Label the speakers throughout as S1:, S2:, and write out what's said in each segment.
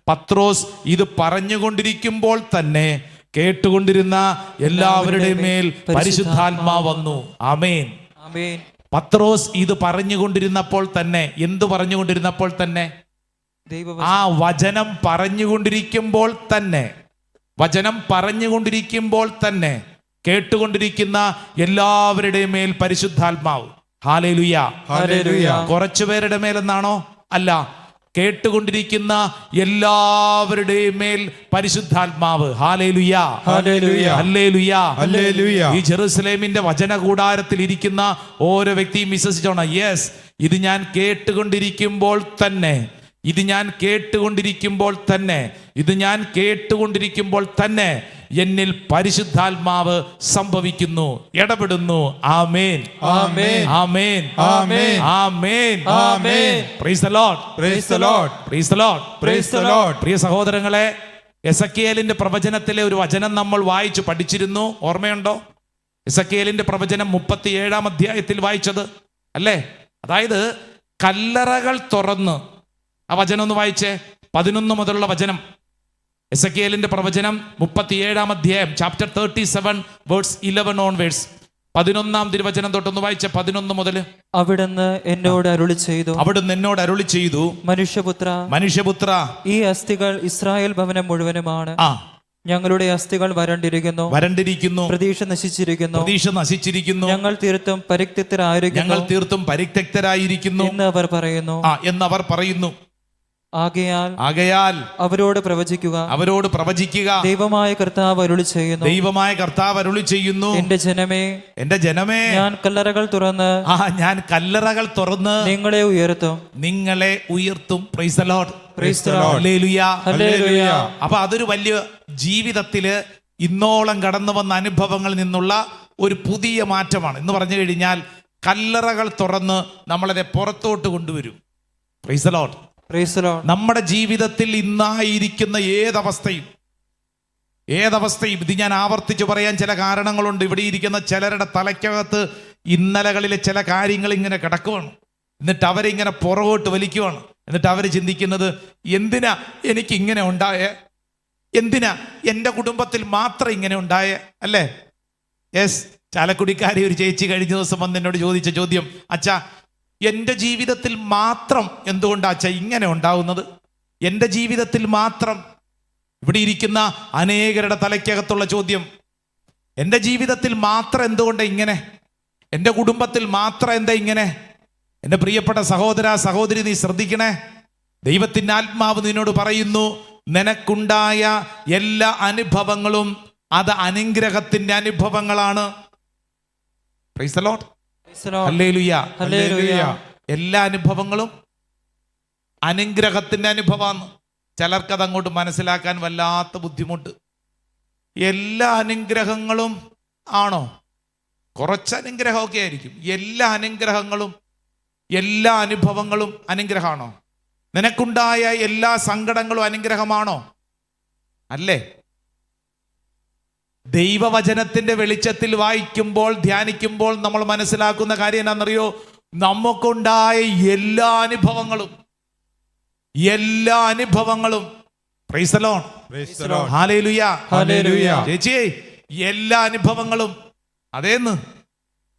S1: പത്രോസ് ഇത് പറഞ്ഞുകൊണ്ടിരിക്കുമ്പോൾ തന്നെ കേട്ടുകൊണ്ടിരുന്ന എല്ലാവരുടെയും മേൽ പരിശുദ്ധാത്മാവ് വന്നു. ആമേൻ. പത്രോസ് ഇത് പറഞ്ഞുകൊണ്ടിരുന്നപ്പോൾ തന്നെ, എന്തു പറഞ്ഞുകൊണ്ടിരുന്നപ്പോൾ തന്നെ? ആ വചനം പറഞ്ഞുകൊണ്ടിരിക്കുമ്പോൾ തന്നെ, വചനം പറഞ്ഞുകൊണ്ടിരിക്കുമ്പോൾ തന്നെ കേട്ടുകൊണ്ടിരിക്കുന്ന എല്ലാവരുടെയും മേൽ പരിശുദ്ധാത്മാവ്. Hallelujah, hallelujah. കുറച്ചുപേരുടെ മേലെന്നാണോ? അല്ല, കേട്ടുകൊണ്ടിരിക്കുന്ന എല്ലാവരുടെയും മേൽ പരിശുദ്ധാത്മാവ്. Hallelujah, hallelujah, hallelujah, hallelujah. ഈ ജെറുസലേമിന്റെ വചന കൂടാരത്തിൽ ഇരിക്കുന്ന ഓരോ വ്യക്തിയും വിശ്വസിച്ചോണം, യെസ്, ഇത് ഞാൻ കേട്ടുകൊണ്ടിരിക്കുമ്പോൾ തന്നെ, ഇത് ഞാൻ കേട്ടുകൊണ്ടിരിക്കുമ്പോൾ തന്നെ, ഇത് ഞാൻ കേട്ടുകൊണ്ടിരിക്കുമ്പോൾ തന്നെ എന്നിൽ പരിശുദ്ധാത്മാവ് സംഭവിക്കുന്നു, ഇടപെടുന്നു. Amen, amen, amen, amen, amen, amen. Praise the Lord, praise the Lord, praise the Lord, praise the Lord. പ്രിയ സഹോദരങ്ങളെ, എസെക്കിയേലിന്റെ പ്രവചനത്തിലെ ഒരു വചനം നമ്മൾ വായിച്ചു പഠിച്ചിരുന്നു, ഓർമ്മയുണ്ടോ? എസെക്കിയേലിന്റെ പ്രവചനം 37-ാം അധ്യായത്തിൽ വായിച്ചത് അല്ലേ? അതായത് കല്ലറകൾ തുറന്ന്, ആ വചനം ഒന്ന് വായിച്ചേ, 11 മുതലുള്ള വചനം. എസെക്കിയേലിന്റെ പ്രവചനം 37-ാം അധ്യായം, ചാപ്റ്റർ 37 വേഴ്സ് 11 ഓൺവേഴ്സ്. 11-ാം തിരുവചനം തൊട്ടൊന്ന് വായിച്ച 11 മുതൽ.
S2: അവിടുന്ന് എന്നോട് അരുളി ചെയ്തു,
S1: അവിടുന്ന് എന്നോട് അരുളി ചെയ്തു,
S2: മനുഷ്യപുത്ര,
S1: മനുഷ്യപുത്ര,
S2: ഈ അസ്ഥികൾ ഇസ്രായേൽ ഭവനം മുഴുവനുമാണ്. ഞങ്ങളുടെ അസ്ഥികൾ വരണ്ടിരിക്കുന്നു, വരണ്ടിരിക്കുന്നു, പ്രതീക്ഷ നശിച്ചിരിക്കുന്നു, പ്രതീക്ഷ നശിച്ചിരിക്കുന്നു, ഞങ്ങൾ തീർത്തും പരിത്യക്തരായിരിക്കുന്നു, ഞങ്ങൾ തീർത്തും പരിത്യക്തരായിരിക്കുന്നു എന്ന് അവർ പറയുന്നു, എന്നവർ പറയുന്നു. ആകയാൽ അവരോട് പ്രവചിക്കുക, അവരോട് പ്രവചിക്കുക, ദൈവമായ കർത്താവ് അരുളി ചെയ്യുന്നു, ദൈവമായ കർത്താവ് അരുളി ചെയ്യുന്നു, എന്റെ ജനമേ, എന്റെ ജനമേ, ഞാൻ കല്ലറകൾ തുറന്ന്, ഞാൻ കല്ലറകൾ തുറന്ന് നിങ്ങളെ ഉയർത്തും, നിങ്ങളെ ഉയർത്തും. Price the Lord, praise the Lord, hallelujah, hallelujah. അപ്പൊ അതൊരു വലിയ ജീവിതത്തില് ഇന്നോളം കടന്നു വന്ന അനുഭവങ്ങളിൽ നിന്നുള്ള ഒരു പുതിയ മാറ്റമാണ്. എന്ന് പറഞ്ഞു കഴിഞ്ഞാൽ കല്ലറകൾ തുറന്ന് നമ്മളെ പുറത്തോട്ട് കൊണ്ടുവരും. Price the Lord. നമ്മുടെ ജീവിതത്തിൽ ഇന്നായിരിക്കുന്ന ഏതവസ്ഥയും, ഇത് ഞാൻ ആവർത്തിച്ച് പറയാൻ ചില കാരണങ്ങളുണ്ട്. ഇവിടെ ഇരിക്കുന്ന ചിലരുടെ തലയ്ക്കകത്ത് ഇന്നലകളിലെ ചില കാര്യങ്ങൾ ഇങ്ങനെ കിടക്കുവാണ്. എന്നിട്ട് അവരിങ്ങനെ പുറകോട്ട് വലിക്കുവാണ്. എന്നിട്ട് അവർ ചിന്തിക്കുന്നത്, എന്തിനാ എനിക്ക് ഇങ്ങനെ ഉണ്ടായേ, എന്തിനാ എൻ്റെ കുടുംബത്തിൽ മാത്രം ഇങ്ങനെ ഉണ്ടായേ, അല്ലേ? യെസ്, ചാലക്കുടിക്കാരി ഒരു ചേച്ചി കഴിഞ്ഞ ദിവസം വന്ന് എന്നോട് ചോദിച്ച ചോദ്യം, അച്ഛാ, എൻ്റെ ജീവിതത്തിൽ മാത്രം എന്തുകൊണ്ടാ അച്ഛാ ഇങ്ങനെ ഉണ്ടാവുന്നത്? എൻ്റെ ജീവിതത്തിൽ മാത്രം. ഇവിടെ ഇരിക്കുന്ന അനേകരുടെ തലയ്ക്കകത്തുള്ള ചോദ്യം, എൻ്റെ ജീവിതത്തിൽ മാത്രം എന്തുകൊണ്ടാ ഇങ്ങനെ, എൻ്റെ കുടുംബത്തിൽ മാത്രം എന്താ ഇങ്ങനെ? എൻ്റെ പ്രിയപ്പെട്ട സഹോദര സഹോദരി, നീ ശ്രദ്ധിക്കണേ. ദൈവത്തിൻ്റെ ആത്മാവ് നിന്നോട് പറയുന്നു, നിനക്കുണ്ടായ എല്ലാ അനുഭവങ്ങളും അത് അനുഗ്രഹത്തിൻ്റെ അനുഭവങ്ങളാണ്. Price the Lord, hallelujah, hallelujah. എല്ലാ അനുഭവങ്ങളും അനുഗ്രഹത്തിന്റെ അനുഭവമാണ്. ചിലർക്കത് അങ്ങോട്ട് മനസ്സിലാക്കാൻ വല്ലാത്ത ബുദ്ധിമുട്ട്. എല്ലാ അനുഗ്രഹങ്ങളും ആണോ? കുറച്ച് അനുഗ്രഹമൊക്കെ ആയിരിക്കും. എല്ലാ അനുഗ്രഹങ്ങളും, എല്ലാ അനുഭവങ്ങളും അനുഗ്രഹമാണോ? നിനക്കുണ്ടായ എല്ലാ സങ്കടങ്ങളും അനുഗ്രഹമാണോ? അല്ലേ? ദൈവവചനത്തിന്റെ വെളിച്ചത്തിൽ വായിക്കുമ്പോൾ, ധ്യാനിക്കുമ്പോൾ നമ്മൾ മനസ്സിലാക്കുന്ന കാര്യം എന്താണെന്നറിയോ? നമുക്കുണ്ടായ എല്ലാ അനുഭവങ്ങളും, price the Lord, hallelujah, hallelujah. ചേച്ചി, എല്ലാ അനുഭവങ്ങളും, അതേന്ന്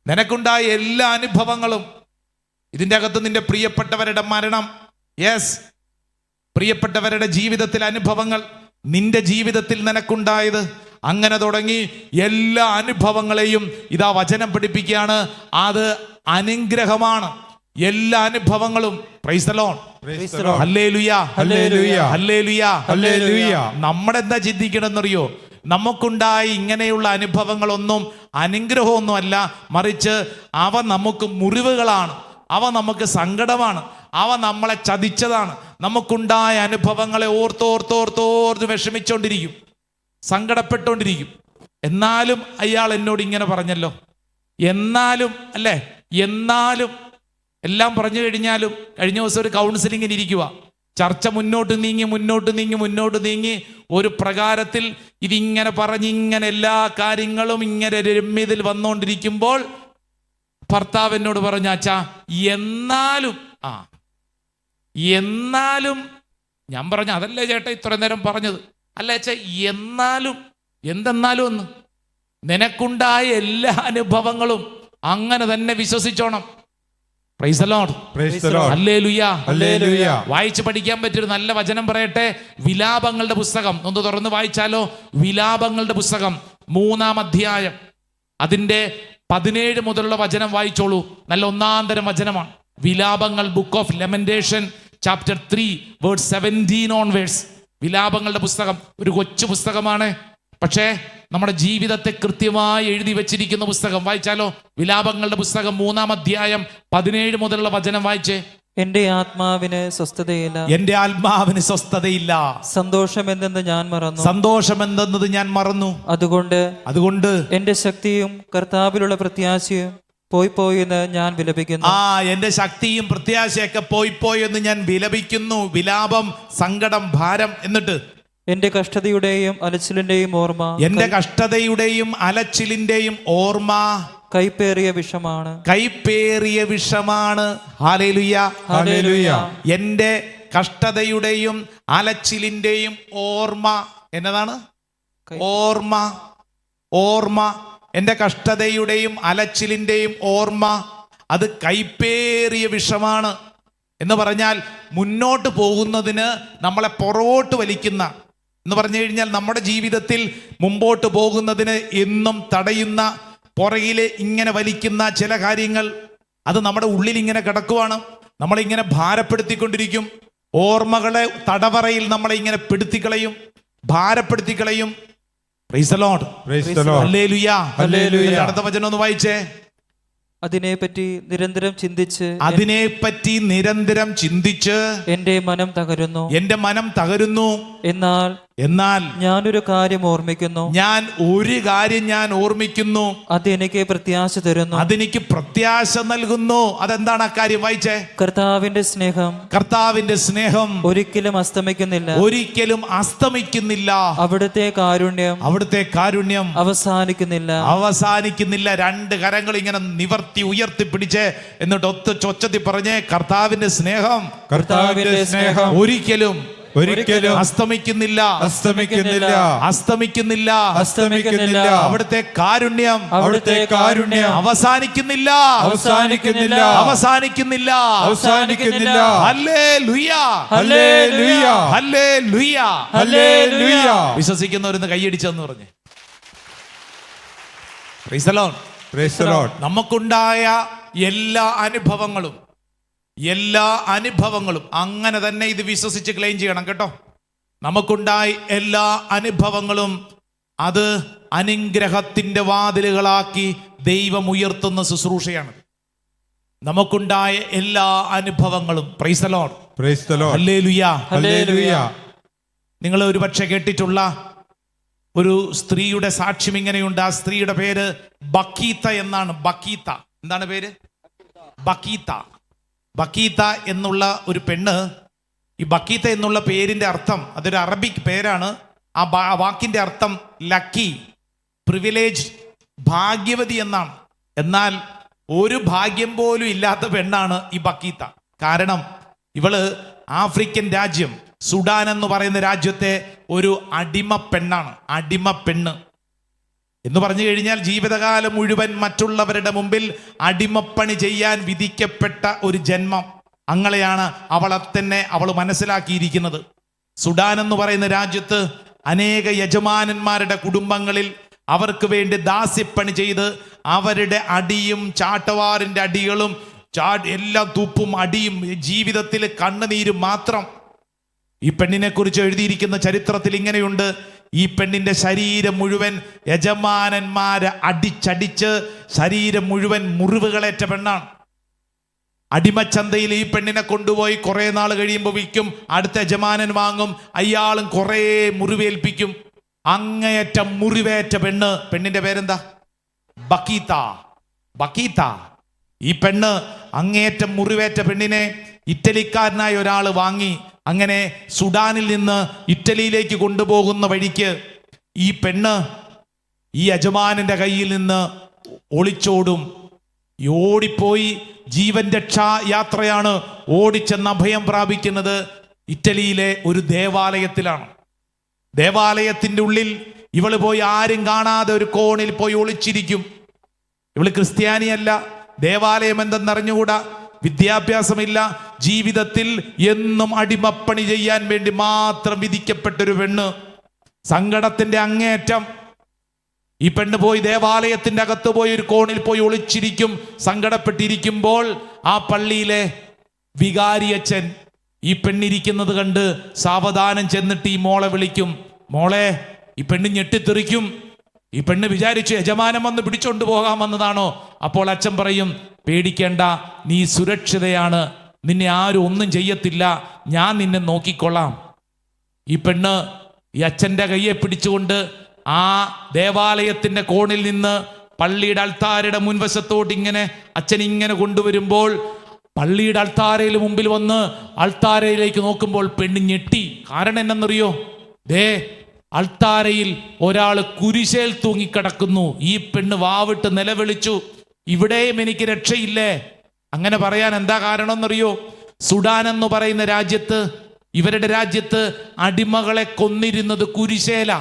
S2: നിനക്കുണ്ടായ എല്ലാ അനുഭവങ്ങളും, ഇതിൻ്റെ അകത്ത് നിന്റെ പ്രിയപ്പെട്ടവരുടെ മരണം, യെസ്, പ്രിയപ്പെട്ടവരുടെ ജീവിതത്തിലെ അനുഭവങ്ങൾ, നിന്റെ ജീവിതത്തിൽ നിനക്കുണ്ടായത്, അങ്ങനെ തുടങ്ങി എല്ലാ അനുഭവങ്ങളെയും ഇതാ വചനം പഠിപ്പിക്കുകയാണ്. അത് അനുഗ്രഹമാണ്. എല്ലാ അനുഭവങ്ങളും. Price the Lord, hallelujah, hallelujah, hallelujah, hallelujah. നമ്മളെന്താ ചിന്തിക്കണമെന്നറിയോ? നമുക്കുണ്ടായ ഇങ്ങനെയുള്ള അനുഭവങ്ങളൊന്നും അനുഗ്രഹമൊന്നും അല്ല, മറിച്ച് അവ നമുക്ക് മുറിവുകളാണ്, അവ നമുക്ക് സങ്കടമാണ്, അവ നമ്മളെ ചതിച്ചതാണ്. നമുക്കുണ്ടായ അനുഭവങ്ങളെ ഓർത്തോർത്തോർത്തോർത്ത് വിഷമിച്ചോണ്ടിരിക്കും, സങ്കടപ്പെട്ടുകൊണ്ടിരിക്കും. എന്നാലും അയാൾ എന്നോട് ഇങ്ങനെ പറഞ്ഞല്ലോ, എന്നാലും, അല്ലേ, എന്നാലും എല്ലാം പറഞ്ഞു കഴിഞ്ഞാലും. കഴിഞ്ഞ ദിവസം ഒരു കൗൺസിലിങ്ങിന് ഇരിക്കുക, ചർച്ച മുന്നോട്ട് നീങ്ങി ഒരു പ്രകാരത്തിൽ ഇതിങ്ങനെ പറഞ്ഞിങ്ങനെ എല്ലാ കാര്യങ്ങളും ഇങ്ങനെ രമ്യതയിൽ വന്നുകൊണ്ടിരിക്കുമ്പോൾ ഭർത്താവ് എന്നോട് പറഞ്ഞു, അച്ഛാ, എന്നാലും
S1: ഞാൻ പറഞ്ഞു അതല്ലേ ചേട്ടാ ഇത്ര നേരം പറഞ്ഞത്. അല്ല ചേച്ചാ എന്നാലും എന്തെന്നാലും ഒന്ന് നിനക്കുണ്ടായ എല്ലാ അനുഭവങ്ങളും അങ്ങനെ തന്നെ വിശ്വസിച്ചോണം. Praise the Lord. ഹല്ലേലൂയ. വായിച്ച് പഠിക്കാൻ പറ്റിയൊരു നല്ല വചനം പറയട്ടെ. വിലാപങ്ങളുടെ പുസ്തകം ഒന്ന് തുറന്ന് വായിച്ചാലോ? വിലാപങ്ങളുടെ പുസ്തകം 3-ാം അധ്യായം അതിന്റെ 17 മുതലുള്ള വചനം വായിച്ചോളൂ. നല്ല ഒന്നാന്തരം വചനമാണ്. വിലാപങ്ങൾ, book of lamentation chapter 3 verse 17 onwards. വിലാപങ്ങളുടെ പുസ്തകം ഒരു കൊച്ചു പുസ്തകമാണ്, പക്ഷേ നമ്മുടെ ജീവിതത്തെ കൃത്യമായി എഴുതി വെച്ചിരിക്കുന്ന പുസ്തകം. വായിച്ചാലോ? വിലാപങ്ങളുടെ പുസ്തകം 3-ാം അധ്യായം 17 മുതലുള്ള വചനം വായിച്ചേ.
S3: എന്റെ ആത്മാവിന് സ്വസ്ഥതയില്ല,
S2: എന്റെ ആത്മാവിന് സ്വസ്ഥതയില്ല,
S3: സന്തോഷം എന്തെന്ന് ഞാൻ മറന്നു,
S2: സന്തോഷം എന്തെന്നത് ഞാൻ മറന്നു. അതുകൊണ്ട്
S3: എന്റെ ശക്തിയും കർത്താവിലുള്ള പ്രത്യാശയും പോയിന്ന് ഞാൻ വിലപിക്കുന്നു.
S2: എന്റെ ശക്തിയും പ്രത്യാശയൊക്കെ പോയിന്ന് ഞാൻ വിലപിക്കുന്നു. വിലാപം, സങ്കടം, ഭാരം. എന്നിട്ട്
S3: എന്റെ കഷ്ടതയുടെയും അലച്ചിലിന്റെയും ഓർമ്മ,
S2: എന്റെ കഷ്ടതയുടെയും അലച്ചിലിന്റെയും ഓർമ്മ
S3: കൈപ്പേറിയ വിഷമാണ്,
S2: കൈപ്പേറിയ വിഷമാണ്. Hallelujah,
S3: hallelujah.
S2: എന്റെ കഷ്ടതയുടെയും അലച്ചിലിന്റെയും ഓർമ്മ എന്നതാണ്? ഓർമ്മ. ഓർമ്മ. എന്റെ കഷ്ടതയുടെയും അലച്ചിലിന്റെയും ഓർമ്മ അത് കൈപ്പേറിയ വിഷമാണ് എന്ന് പറഞ്ഞാൽ മുന്നോട്ട് പോകുന്നതിന് നമ്മളെ പുറകോട്ട് വലിക്കുന്ന എന്ന് പറഞ്ഞു കഴിഞ്ഞാൽ നമ്മുടെ ജീവിതത്തിൽ മുമ്പോട്ട് പോകുന്നതിന് എന്നും തടയുന്ന, പുറകില് ഇങ്ങനെ വലിക്കുന്ന ചില കാര്യങ്ങൾ അത് നമ്മുടെ ഉള്ളിൽ ഇങ്ങനെ കിടക്കുവാണ്. നമ്മളിങ്ങനെ ഭാരപ്പെടുത്തിക്കൊണ്ടിരിക്കും. ഓർമ്മകളെ തടവറയിൽ നമ്മളെ ഇങ്ങനെ പെടുത്തിക്കളയും, ഭാരപ്പെടുത്തിക്കളയും. Praise the Lord. ഹല്ലേലൂയ. അടുത്ത വചനം ഒന്ന് വായിച്ചേ.
S3: അതിനെപ്പറ്റി നിരന്തരം ചിന്തിച്ച്
S2: എന്റെ മനം തകരുന്നു. എന്നാൽ
S3: ഞാനൊരു കാര്യം ഓർമ്മിക്കുന്നു,
S2: ഞാൻ ഓർമ്മിക്കുന്നു,
S3: അതെനിക്ക്
S2: പ്രത്യാശ നൽകുന്നു. അതെന്താണ് ആ കാര്യം? വായിച്ചേ.
S3: കർത്താവിന്റെ സ്നേഹം ഒരിക്കലും അസ്തമിക്കുന്നില്ല, അവിടുത്തെ കാരുണ്യം
S2: അവസാനിക്കുന്നില്ല. രണ്ട് കരങ്ങൾ ഇങ്ങനെ നിവർത്തി ഉയർത്തി പിടിച്ച് എന്നിട്ട് ഒച്ചത്തി പറഞ്ഞേ, കർത്താവിന്റെ സ്നേഹം ഒരിക്കലും അസ്തമിക്കുന്നില്ല. അവിടുത്തെ കാരുണ്യം അവസാനിക്കുന്നില്ല. Hallelujah, hallelujah. വിശ്വസിക്കുന്നവരൊന്ന് കൈയടിച്ചെന്ന് പറഞ്ഞേ. Price the Lord. നമുക്കുണ്ടായ എല്ലാ അനുഭവങ്ങളും അങ്ങനെ തന്നെ ഇത് വിശ്വസിച്ച് ക്ലെയിം ചെയ്യണം കേട്ടോ. നമുക്കുണ്ടായ എല്ലാ അനുഭവങ്ങളും അത് അനുഗ്രഹത്തിന്റെ വാതിലുകളാക്കി ദൈവം ഉയർത്തുന്ന ശുശ്രൂഷയാണ്. നമുക്കുണ്ടായ എല്ലാ അനുഭവങ്ങളും. Price the Lord. ഹല്ലേലൂയ. നിങ്ങൾ ഒരുപക്ഷെ കേട്ടിട്ടുള്ള ഒരു സ്ത്രീയുടെ സാക്ഷ്യം ഇങ്ങനെയുണ്ട്. ആ സ്ത്രീയുടെ പേര് ബക്കീത്ത എന്നാണ്. എന്താണ് പേര്? ബക്കീത്ത എന്നുള്ള ഒരു പെണ്ണ്. ഈ ബക്കീത്ത എന്നുള്ള പേരിന്റെ അർത്ഥം, അതൊരു അറബിക് പേരാണ്. ആ വാക്കിന്റെ അർത്ഥം ലക്കി, പ്രിവിലേജ്, ഭാഗ്യവതി എന്നാണ്. എന്നാൽ ഒരു ഭാഗ്യം പോലും ഇല്ലാത്ത പെണ്ണാണ് ഈ ബക്കീത്ത. കാരണം ഇവള് ആഫ്രിക്കൻ രാജ്യം സുഡാൻ എന്ന് പറയുന്ന രാജ്യത്തെ ഒരു അടിമ പെണ്ണ് എന്ന് പറഞ്ഞു കഴിഞ്ഞാൽ ജീവിതകാലം മുഴുവൻ മറ്റുള്ളവരുടെ മുമ്പിൽ അടിമപ്പണി ചെയ്യാൻ വിധിക്കപ്പെട്ട ഒരു ജന്മം. അങ്ങനെയാണ് അവൾ മനസ്സിലാക്കിയിരിക്കുന്നത്. സുഡാൻ എന്ന് പറയുന്ന രാജ്യത്ത് അനേക യജമാനന്മാരുടെ കുടുംബങ്ങളിൽ അവർക്ക് വേണ്ടി ദാസ്യപ്പണി ചെയ്ത് അവരുടെ അടിയും ചാട്ടവാറിന്റെ അടികളും എല്ലാം തുപ്പും അടിയും ജീവിതത്തിൽ കണ്ണുനീരും മാത്രം. ഈ പെണ്ണിനെ കുറിച്ച് എഴുതിയിരിക്കുന്ന ചരിത്രത്തിൽ ഇങ്ങനെയുണ്ട്: ഈ പെണ്ണിന്റെ ശരീരം മുഴുവൻ യജമാനന്മാരെ അടിച്ചടിച്ച് ശരീരം മുഴുവൻ മുറിവുകളേറ്റ പെണ്ണാണ്. അടിമച്ചന്തയിൽ ഈ പെണ്ണിനെ കൊണ്ടുപോയി കുറെ നാൾ കഴിയുമ്പോൾ വിൽക്കും. അടുത്ത യജമാനൻ വാങ്ങും, അയാളും കുറെ മുറിവേൽപ്പിക്കും. അങ്ങേയറ്റം മുറിവേറ്റ പെണ്ണിന്റെ പേരെന്താ? ബക്കീത്ത. ഈ പെണ്ണ് അങ്ങേയറ്റം മുറിവേറ്റ പെണ്ണിനെ ഇറ്റലിക്കാരനായ ഒരാൾ വാങ്ങി. അങ്ങനെ സുഡാനിൽ നിന്ന് ഇറ്റലിയിലേക്ക് കൊണ്ടുപോകുന്ന വഴിക്ക് ഈ പെണ്ണ് ഈ യജമാനന്റെ കയ്യിൽ നിന്ന് ഒളിച്ചോടും. ഓടിപ്പോയി ജീവൻ രക്ഷാ യാത്രയാണ്. ഓടിച്ചെന്ന് അഭയം പ്രാപിക്കുന്നത് ഇറ്റലിയിലെ ഒരു ദേവാലയത്തിലാണ്. ദേവാലയത്തിൻ്റെ ഉള്ളിൽ ഇവള് പോയി ആരും കാണാതെ ഒരു കോണിൽ പോയി ഒളിച്ചിരിക്കും. ഇവള് ക്രിസ്ത്യാനിയല്ല, ദേവാലയം എന്തെന്നറിഞ്ഞുകൂടാ, വിദ്യാഭ്യാസമില്ല, ജീവിതത്തിൽ എന്നും അടിമപ്പണി ചെയ്യാൻ വേണ്ടി മാത്രം വിധിക്കപ്പെട്ടൊരു പെണ്ണ്. സങ്കടത്തിന്റെ അങ്ങേയറ്റം. ഈ പെണ്ണ് പോയി ദേവാലയത്തിന്റെ അകത്ത് പോയി ഒരു കോണിൽ പോയി ഒളിച്ചിരിക്കും. സങ്കടപ്പെട്ടിരിക്കുമ്പോൾ ആ പള്ളിയിലെ വികാരിയച്ഛൻ ഈ പെണ്ണിരിക്കുന്നത് കണ്ട് സാവധാനം ചെന്നിട്ട് ഈ മോളെ വിളിക്കും. മോളെ. ഈ പെണ്ണ് ഞെട്ടിത്തെറിക്കും. ഈ പെണ്ണ് വിചാരിച്ചു യജമാനം വന്ന് പിടിച്ചോണ്ട് പോകാൻ വന്നതാണോ. അപ്പോൾ അച്ഛൻ പറയും, പേടിക്കേണ്ട, നീ സുരക്ഷിതയാണ്, നിന്നെ ആരും ഒന്നും ചെയ്യത്തില്ല, ഞാൻ നിന്നെ നോക്കിക്കൊള്ളാം. ഈ പെണ്ണ് ഈ അച്ഛൻ്റെ കയ്യെ പിടിച്ചുകൊണ്ട് ആ ദേവാലയത്തിന്റെ കോണിൽ നിന്ന് പള്ളിയുടെ അൾത്താരയുടെ മുൻവശത്തോട്ട് ഇങ്ങനെ അച്ഛൻ ഇങ്ങനെ കൊണ്ടുവരുമ്പോൾ പള്ളിയുടെ അൾത്താരയിൽ മുമ്പിൽ വന്ന് അൾത്താരയിലേക്ക് നോക്കുമ്പോൾ പെണ്ണ് ഞെട്ടി. കാരണം എന്നറിയോ? ദേ അൾത്താരയിൽ ഒരാൾ കുരിശേൽ തൂങ്ങിക്കിടക്കുന്നു. ഈ പെണ്ണ് വാവിട്ട് നിലവിളിച്ചു, ഇവിടെയും എനിക്ക് രക്ഷയില്ലേ. അങ്ങനെ പറയാൻ എന്താ കാരണം എന്നറിയോ? സുഡാൻ എന്ന് പറയുന്ന രാജ്യത്ത്, ഇവരുടെ രാജ്യത്ത് അടിമകളെ കൊന്നിരുന്നത് കുരിശേല.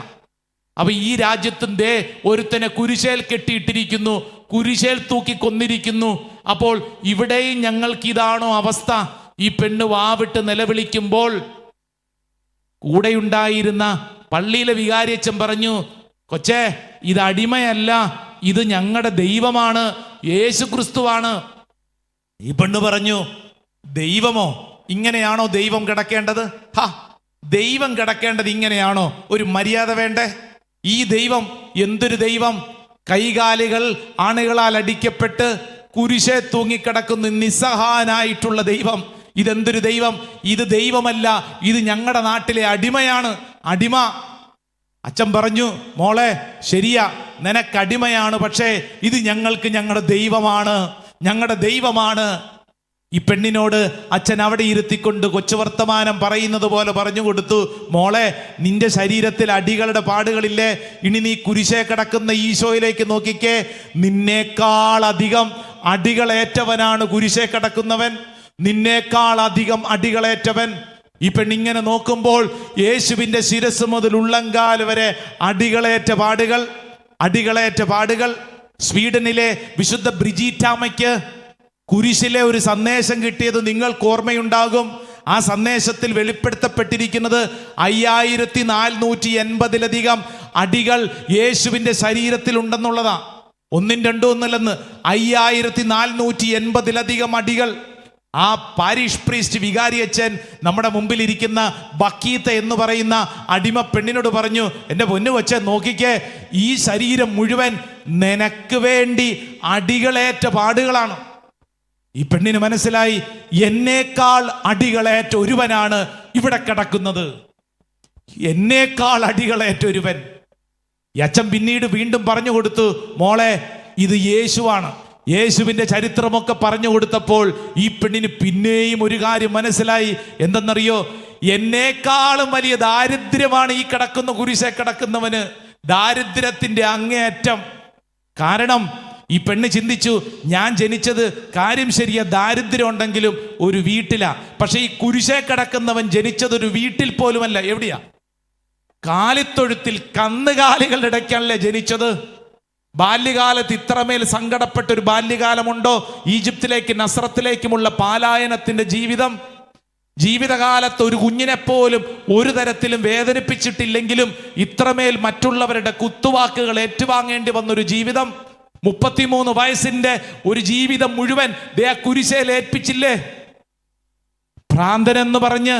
S2: അപ്പൊ ഈ രാജ്യത്തും ദേ ഒരുത്തനെ കുരിശേൽ കെട്ടിയിട്ടിരിക്കുന്നു, കുരിശേൽ തൂക്കി കൊന്നിരിക്കുന്നു. അപ്പോൾ ഇവിടെയും ഞങ്ങൾക്ക് ഇതാണോ അവസ്ഥ? ഈ പെണ്ണ് വാവിട്ട് നിലവിളിക്കുമ്പോൾ കൂടെയുണ്ടായിരുന്ന പള്ളിയിലെ വികാരിയച്ഛൻ പറഞ്ഞു, കൊച്ചേ, ഇത് അടിമയല്ല, ഇത് ഞങ്ങളുടെ ദൈവമാണ്, യേശു ക്രിസ്തുവാണ്. ഈ പെണ്ണ് പറഞ്ഞു, ദൈവമോ? ഇങ്ങനെയാണോ ദൈവം കിടക്കേണ്ടത്? ദൈവം കിടക്കേണ്ടത് ഇങ്ങനെയാണോ? ഒരു മര്യാദ വേണ്ടേ? ഈ ദൈവം എന്തൊരു ദൈവം! കൈകാലുകൾ ആണികളാൽ അടിക്കപ്പെട്ട് കുരിശേ തൂങ്ങിക്കിടക്കുന്ന നിസ്സഹായനായിട്ടുള്ള ദൈവം. ഇതെന്തൊരു ദൈവം! ഇത് ദൈവമല്ല, ഇത് ഞങ്ങളുടെ നാട്ടിലെ അടിമയാണ്, അടിമ. അച്ഛൻ പറഞ്ഞു, മോളെ, ശരിയാ, നിനക്കടിമയാണ്, പക്ഷേ ഇത് ഞങ്ങൾക്ക് ഞങ്ങളുടെ ദൈവമാണ്, ഞങ്ങളുടെ ദൈവമാണ്. ഈ പെണ്ണിനോട് അച്ഛൻ അവിടെ ഇരുത്തിക്കൊണ്ട് കൊച്ചു വർത്തമാനം പറയുന്നത് പോലെ പറഞ്ഞു കൊടുത്തു, മോളെ, നിന്റെ ശരീരത്തിൽ അടികളുടെ പാടുകളില്ലേ? ഇനി നീ കുരിശേ കിടക്കുന്ന ഈശോയിലേക്ക് നോക്കിക്കേ. നിന്നേക്കാൾ അധികം അടികളേറ്റവനാണ് കുരിശേ കിടക്കുന്നവൻ, നിന്നേക്കാൾ അധികം അടികളേറ്റവൻ. ഈ പെണ്ണിങ്ങനെ നോക്കുമ്പോൾ യേശുവിൻ്റെ ശിരസ് മുതൽ ഉള്ളങ്കാൽ വരെ അടികളേറ്റ പാടുകൾ, അടികളേറ്റ പാടുകൾ. സ്വീഡനിലെ വിശുദ്ധ ബ്രിജീറ്റാമ്മയ്ക്ക് കുരിശിലെ ഒരു സന്ദേശം കിട്ടിയത് നിങ്ങൾക്ക് ഓർമ്മയുണ്ടാകും. ആ സന്ദേശത്തിൽ വെളിപ്പെടുത്തപ്പെട്ടിരിക്കുന്നത് 5480 അടികൾ യേശുവിൻ്റെ ശരീരത്തിൽ ഉണ്ടെന്നുള്ളതാ. ഒന്നും രണ്ടും ഒന്നല്ലെന്ന്, 5480 അടികൾ. ആ പാരിഷ് പ്രീസ്റ്റ് വികാരിയച്ഛൻ നമ്മുടെ മുമ്പിൽ ഇരിക്കുന്ന ബക്കീത്ത എന്ന് പറയുന്ന അടിമ പെണ്ണിനോട് പറഞ്ഞു, എൻ്റെ പൊന്നു കൊച്ചേ, നോക്കിക്കേ, ഈ ശരീരം മുഴുവൻ നിനക്ക് വേണ്ടി അടികളേറ്റ പാടുകളാണ്. ഈ പെണ്ണിന് മനസ്സിലായി, എന്നേക്കാൾ അടികളേറ്റ ഒരുവനാണ് ഇവിടെ കിടക്കുന്നത്, എന്നേക്കാൾ അടികളേറ്റ ഒരുവൻ. ഈ അച്ഛൻ പിന്നീട് വീണ്ടും പറഞ്ഞു കൊടുത്തു, മോളെ, ഇത് യേശുവാണ്. യേശുവിൻ്റെ ചരിത്രമൊക്കെ പറഞ്ഞു കൊടുത്തപ്പോൾ ഈ പെണ്ണിന് പിന്നെയും ഒരു കാര്യം മനസ്സിലായി. എന്തെന്നറിയോ? എന്നേക്കാളും വലിയ ദാരിദ്ര്യമാണ് ഈ കിടക്കുന്ന കുരിശേ കിടക്കുന്നവന്, ദാരിദ്ര്യത്തിൻ്റെ അങ്ങേയറ്റം. കാരണം ഈ പെണ്ണ് ചിന്തിച്ചു, ഞാൻ ജനിച്ചത് കാര്യം ശരിയാ, ദാരിദ്ര്യം ഉണ്ടെങ്കിലും ഒരു വീട്ടിലാ. പക്ഷെ ഈ കുരിശേ കിടക്കുന്നവൻ ജനിച്ചത് ഒരു വീട്ടിൽ പോലുമല്ല. എവിടെയാ? കാലിത്തൊഴുത്തിൽ കന്നുകാലികളുടെ ഇടയ്ക്കല്ലേ ജനിച്ചത്. ബാല്യകാലത്ത് ഇത്രമേൽ സങ്കടപ്പെട്ട ഒരു ബാല്യകാലമുണ്ടോ? ഈജിപ്തിലേക്ക് നസ്രത്തിലേക്കുമുള്ള പാലായനത്തിന്റെ ജീവിതം. ജീവിതകാലത്ത് ഒരു കുഞ്ഞിനെപ്പോലും ഒരു തരത്തിലും വേദനിപ്പിച്ചിട്ടില്ലെങ്കിലും ഇത്രമേൽ മറ്റുള്ളവരുടെ കുത്തുവാക്കുകൾ ഏറ്റുവാങ്ങേണ്ടി വന്നൊരു ജീവിതം. 33 വയസ്സിന്റെ ഒരു ജീവിതം മുഴുവൻ കുരിശേൽ ഏൽപ്പിച്ചില്ലേ. ഭ്രാന്തനെന്ന് പറഞ്ഞ്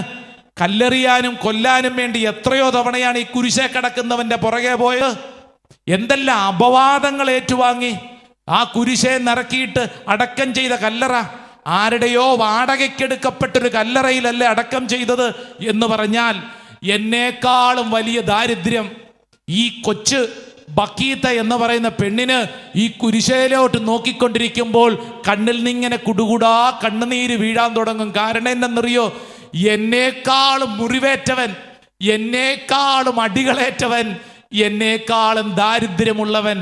S2: കല്ലെറിയാനും കൊല്ലാനും വേണ്ടി എത്രയോ തവണയാണ് ഈ കുരിശേ കിടക്കുന്നവന്റെ പുറകെ പോയത്. എന്തെല്ലാം അപവാദങ്ങൾ ഏറ്റുവാങ്ങി. ആ കുരിശേ നിറക്കിയിട്ട് അടക്കം ചെയ്ത കല്ലറ ആരുടെയോ വാടകയ്ക്കെടുക്കപ്പെട്ടൊരു കല്ലറയിലല്ലേ അടക്കം ചെയ്തത് എന്ന് പറഞ്ഞാൽ എന്നേക്കാളും വലിയ ദാരിദ്ര്യം ഈ കൊച്ച് ബക്കീത്ത എന്ന് പറയുന്ന പെണ്ണിന് ഈ കുരിശയിലോട്ട് നോക്കിക്കൊണ്ടിരിക്കുമ്പോൾ കണ്ണിൽ നിന്നിങ്ങനെ കുടുകുടാ കണ്ണുനീര് വീഴാൻ തുടങ്ങും. കാരണം എന്തെന്നറിയോ? എന്നേക്കാളും മുറിവേറ്റവൻ, എന്നേക്കാളും അടികളേറ്റവൻ, എന്നേക്കാളും ദാരിദ്ര്യമുള്ളവൻ.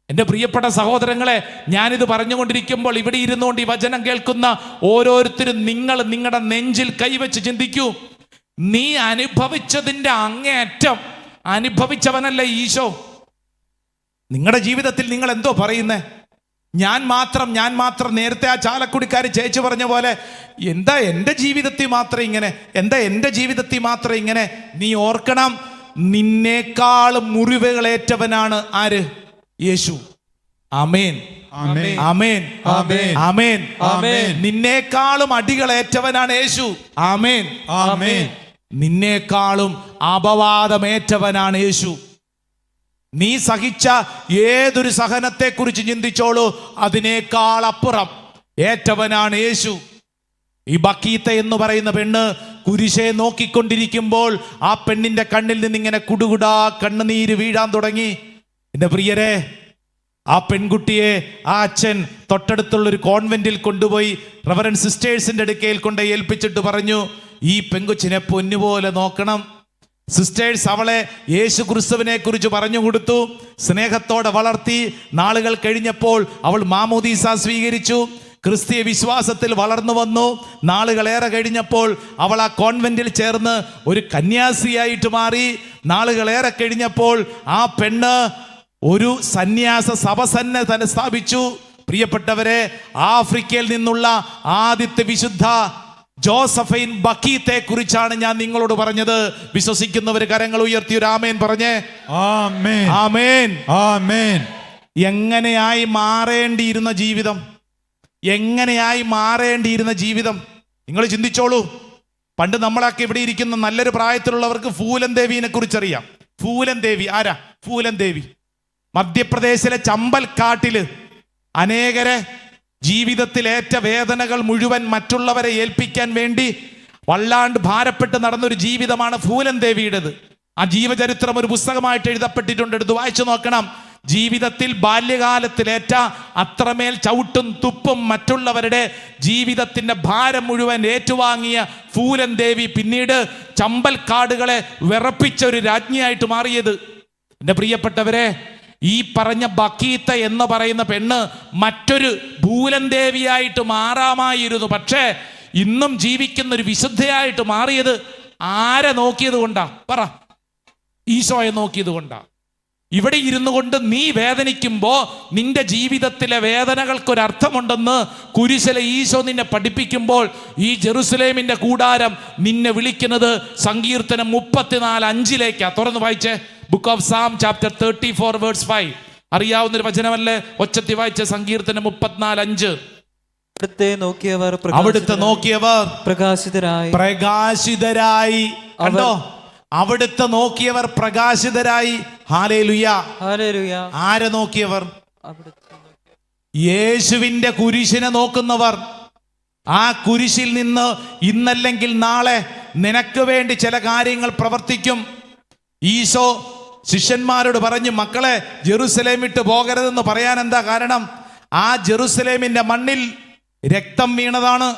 S2: എൻ്റെ പ്രിയപ്പെട്ട സഹോദരങ്ങളെ, ഞാനിത് പറഞ്ഞുകൊണ്ടിരിക്കുമ്പോൾ ഇവിടെ ഇരുന്നുകൊണ്ട് ഈ വചനം കേൾക്കുന്ന ഓരോരുത്തരും നിങ്ങൾ നിങ്ങളുടെ നെഞ്ചിൽ കൈവച്ച് ചിന്തിക്കൂ.
S1: നീ അനുഭവിച്ചതിൻ്റെ അങ്ങേയറ്റം അനുഭവിച്ചവനല്ലേ ഈശോ?
S2: നിങ്ങളുടെ ജീവിതത്തിൽ നിങ്ങൾ എന്തോ പറയുന്നേ? ഞാൻ മാത്രം. നേരത്തെ ആ ചാലക്കുടിക്കാർ ചേച്ചി പറഞ്ഞ പോലെ എന്താ എൻ്റെ ജീവിതത്തിൽ മാത്രം ഇങ്ങനെ? നീ ഓർക്കണം, നിന്നേക്കാൾ മുറിവുകളേറ്റവനാണ് ആര്? യേശു. ആമേൻ,
S4: ആമേൻ,
S2: ആമേൻ,
S4: ആമേൻ,
S2: ആമേൻ,
S3: ആമേൻ.
S2: നിന്നേക്കാളും അടികളേറ്റവനാണ് യേശു. ആമേൻ,
S4: ആമേൻ.
S2: നിന്നേക്കാളും അപവാദമേറ്റവനാണ് യേശു. നീ സഹിച്ച ഏതൊരു സഹനത്തെക്കുറിച്ച് ചിന്തിച്ചോളൂ, അതിനേക്കാൾ അപ്പുറം ഏറ്റവനാണ് യേശു. ഈ ബക്കീത്ത എന്ന് പറയുന്ന പെണ്ണ് കുരിശെ നോക്കിക്കൊണ്ടിരിക്കുമ്പോൾ ആ പെണ്ണിന്റെ കണ്ണിൽ നിന്നിങ്ങനെ കുടുകുടാ കണ്ണുനീര് വീഴാൻ തുടങ്ങി. എൻ്റെ പ്രിയരെ, ആ പെൺകുട്ടിയെ ആ അച്ഛൻ തൊട്ടടുത്തുള്ളൊരു കോൺവെന്റിൽ കൊണ്ടുപോയി റവറൻഡ് സിസ്റ്റേഴ്സിന്റെ അടുക്കയിൽ കൊണ്ട് ഏൽപ്പിച്ചിട്ട് പറഞ്ഞു, ഈ പെൺകൊച്ചിനെ പൊന്നുപോലെ നോക്കണം. സിസ്റ്റേഴ്സ് അവളെ യേശു ക്രിസ്തുവിനെ കുറിച്ച് പറഞ്ഞു കൊടുത്തു, സ്നേഹത്തോടെ വളർത്തി. നാളുകൾ കഴിഞ്ഞപ്പോൾ അവൾ മാമോദീസ സ്വീകരിച്ചു, ക്രിസ്തീയ വിശ്വാസത്തിൽ വളർന്നു വന്നു. നാളുകളേറെ കഴിഞ്ഞപ്പോൾ അവൾ ആ കോൺവെന്റിൽ ചേർന്ന് ഒരു കന്യാസിയായിട്ട് മാറി. നാളുകളേറെ കഴിഞ്ഞപ്പോൾ ആ പെണ്ണ് ഒരു സന്യാസ സഭ തന്നെ സ്ഥാപിച്ചു. പ്രിയപ്പെട്ടവരെ, ആഫ്രിക്കയിൽ നിന്നുള്ള ആദ്യത്തെ വിശുദ്ധ ജോസഫൈൻ ബക്കീത്തെ കുറിച്ചാണ് ഞാൻ നിങ്ങളോട് പറഞ്ഞത്. വിശ്വസിക്കുന്നവർ കരങ്ങൾ ഉയർത്തി ഒരു ആമേൻ പറഞ്ഞേ.
S4: ആമേൻ,
S2: ആമേൻ,
S4: ആമേൻ.
S2: എങ്ങനെയായി മാറേണ്ടിയിരുന്ന ജീവിതം നിങ്ങൾ ചിന്തിച്ചോളൂ. പണ്ട് നമ്മളൊക്കെ ഇവിടെ ഇരിക്കുന്ന നല്ലൊരു പ്രായത്തിലുള്ളവർക്ക് ഫൂലൻ ദേവിയെ കുറിച്ചറിയാം. ഫൂലൻ ദേവി ആരാ? ഫൂലൻ ദേവി മധ്യപ്രദേശിലെ ചമ്പൽക്കാട്ടില് അനേകരെ ജീവിതത്തിലേറ്റ വേദനകൾ മുഴുവൻ മറ്റുള്ളവരെ ഏൽപ്പിക്കാൻ വേണ്ടി വല്ലാണ്ട് ഭാരപ്പെട്ട് നടന്നൊരു ജീവിതമാണ് ഫൂലൻ ദേവിയുടേത്. ആ ജീവചരിത്രം ഒരു പുസ്തകമായിട്ട് എഴുതപ്പെട്ടിട്ടുണ്ട്, എടുത്ത് വായിച്ചു നോക്കണം. ജീവിതത്തിൽ ബാല്യകാലത്തിലേറ്റ അത്രമേൽ ചവിട്ടും തുപ്പും മറ്റുള്ളവരുടെ ജീവിതത്തിന്റെ ഭാരം മുഴുവൻ ഏറ്റുവാങ്ങിയ ഫൂലൻ ദേവി പിന്നീട് ചമ്പൽക്കാടുകളെ വിറപ്പിച്ച ഒരു രാജ്ഞിയായിട്ട് മാറിയത്. എൻ്റെ പ്രിയപ്പെട്ടവരെ, ഈ പറഞ്ഞ ബക്കീത്ത എന്ന് പറയുന്ന പെണ്ണ് മറ്റൊരു ഫൂലൻ ദേവിയായിട്ട് മാറാമായിരുന്നു. പക്ഷേ ഇന്നും ജീവിക്കുന്ന ഒരു വിശുദ്ധയായിട്ട് മാറിയത് ആരെ നോക്കിയത് കൊണ്ടാ? പറ. ഈശോയെ നോക്കിയത് കൊണ്ടാ. ഇവിടെ ഇരുന്നു കൊണ്ട് നീ വേദനിക്കുമ്പോൾ നിന്റെ ജീവിതത്തിലെ വേദനകൾക്കൊരർത്ഥമുണ്ടെന്ന് കുരിശിലെ ഈശോ നിന്നെ പഠിപ്പിക്കുമ്പോൾ ഈ ജെറുസലേമിന്റെ കൂടാരം നിന്നെ വിളിക്കുന്നത് സങ്കീർത്തനം 34:5 തുറന്ന് വായിച്ചേ. Book of Psalm chapter 34 verse 5. അറിയാവുന്നൊരു വചനമല്ലേ? ഒച്ചത്തി വായിച്ച സങ്കീർത്തനം 34:5. അവിടുത്തെ നോക്കിയവർ പ്രകാശിതരായി. കണ്ടോ? അവിടുത്തെ നോക്കിയവർ പ്രകാശിതരായി. ഹല്ലേലൂയ,
S3: ഹല്ലേലൂയ.
S2: ആരെ നോക്കിയവർ? യേശുവിന്റെ കുരിശിനെ നോക്കുന്നവർ. ആ കുരിശിൽ നിന്ന് ഇന്നല്ലെങ്കിൽ നാളെ നിനക്ക് വേണ്ടി ചില കാര്യങ്ങൾ പ്രവർത്തിക്കും. ഈശോ ശിഷ്യന്മാരോട് പറഞ്ഞു, മക്കളെ ജെറുസലേം വിട്ട് പോകരുതെന്ന് പറയാൻ എന്താ കാരണം? ആ ജെറുസലേമിന്റെ മണ്ണിൽ രക്തം വീണതാണ്.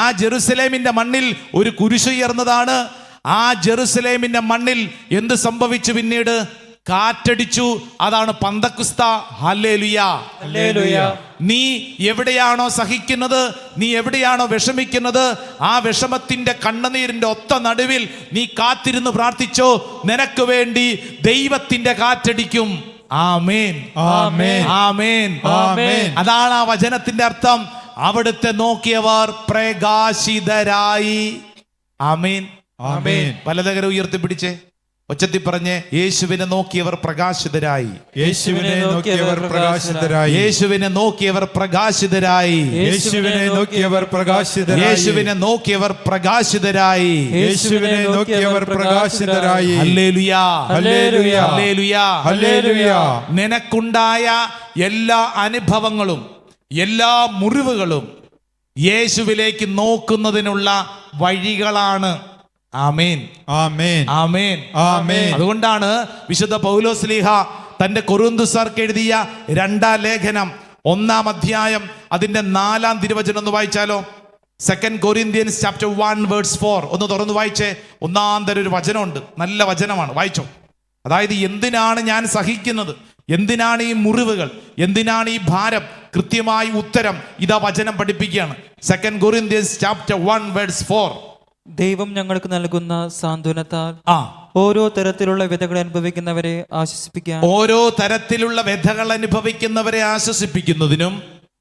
S2: ആ ജെറുസലേമിന്റെ മണ്ണിൽ ഒരു കുരിശുയർന്നതാണ്. ആ ജെറുസലേമിന്റെ മണ്ണിൽ എന്ത് സംഭവിച്ചു? പിന്നീട് കാറ്റടിച്ചു. അതാണ് പന്തക്കുസ്ത. Hallelujah,
S3: hallelujah.
S2: നീ എവിടെയാണോ സഹിക്കുന്നത്, നീ എവിടെയാണോ വിഷമിക്കുന്നത്, ആ വിഷമത്തിന്റെ കണ്ണുനീരിന്റെ ഒത്ത നടുവിൽ നീ കാത്തിരുന്ന് പ്രാർത്ഥിച്ചോ, നിനക്ക് വേണ്ടി ദൈവത്തിന്റെ കാറ്റടിക്കും. ആമേൻ,
S4: ആമേൻ,
S2: ആമേൻ,
S4: ആമേൻ.
S2: അതാണ് ആ വചനത്തിന്റെ അർത്ഥം. അവിടുത്തെ നോക്കിയവർ പ്രകാശിതരായി. ആമേൻ,
S4: ആമേൻ.
S2: പലതകരം ഉയർത്തിപ്പിടിച്ചേ, ഒച്ചത്തി പറഞ്ഞേ. യേശുവിനെ നോക്കിയവർ പ്രകാശിതരായി.
S4: യേശുവിനെ നോക്കിയവർ പ്രകാശിതരായി.
S2: യേശുവിനെ നോക്കിയവർ പ്രകാശിതരായി.
S4: യേശുവിനെ നോക്കിയവർ പ്രകാശിതരായി.
S2: യേശുവിനെ നോക്കിയവർ പ്രകാശിതരായി.
S4: യേശുവിനെ നോക്കിയവർ പ്രകാശിതരായി.
S2: ഹല്ലേലൂയ,
S4: ഹല്ലേലൂയ,
S2: ഹല്ലേലൂയ,
S4: ഹല്ലേലൂയ.
S2: നിനക്കുണ്ടായ എല്ലാ അനുഭവങ്ങളും എല്ലാ മുറിവുകളും യേശുവിലേക്ക് നോക്കുന്നതിനുള്ള വഴികളാണ്. ആമേൻ,
S4: ആമേൻ,
S2: ആമേൻ,
S4: ആമേൻ.
S2: അതുകൊണ്ടാണ് വിശുദ്ധ പൗലോസ്ലീഹ തന്റെ കൊരിന്ത്യർക്ക് എഴുതിയ 2-ാം ലേഖനം 1-ാം അധ്യായം അതിന്റെ 4-ാം തിരുവചനം ഒന്ന് വായിച്ചാലോ? 2 Corinthians chapter 1 verse 4 ഒന്ന് തുറന്ന് വായിച്ചേ. ഒന്നാം തരം ഒരു വചനമുണ്ട്, നല്ല വചനമാണ്, വായിച്ചോ. അതായത് എന്തിനാണ് ഞാൻ സഹിക്കുന്നത്, എന്തിനാണ് ഈ മുറിവുകൾ, എന്തിനാണ് ഈ ഭാരം? കൃത്യമായി ഉത്തരം ഇതാ വചനം പഠിപ്പിക്കുകയാണ്. 2 Corinthians chapter 1 verse 4.
S3: ദൈവം ഞങ്ങൾക്ക് നൽകുന്ന സാന്ത്വനത്താൽ
S2: ആ
S3: ഓരോ തരത്തിലുള്ള വ്യതകൾ അനുഭവിക്കുന്നവരെ ആശ്വസിപ്പിക്കാൻ
S2: ഓരോ തരത്തിലുള്ള വ്യഥകൾ അനുഭവിക്കുന്നവരെ ആശ്വസിപ്പിക്കുന്നതിനും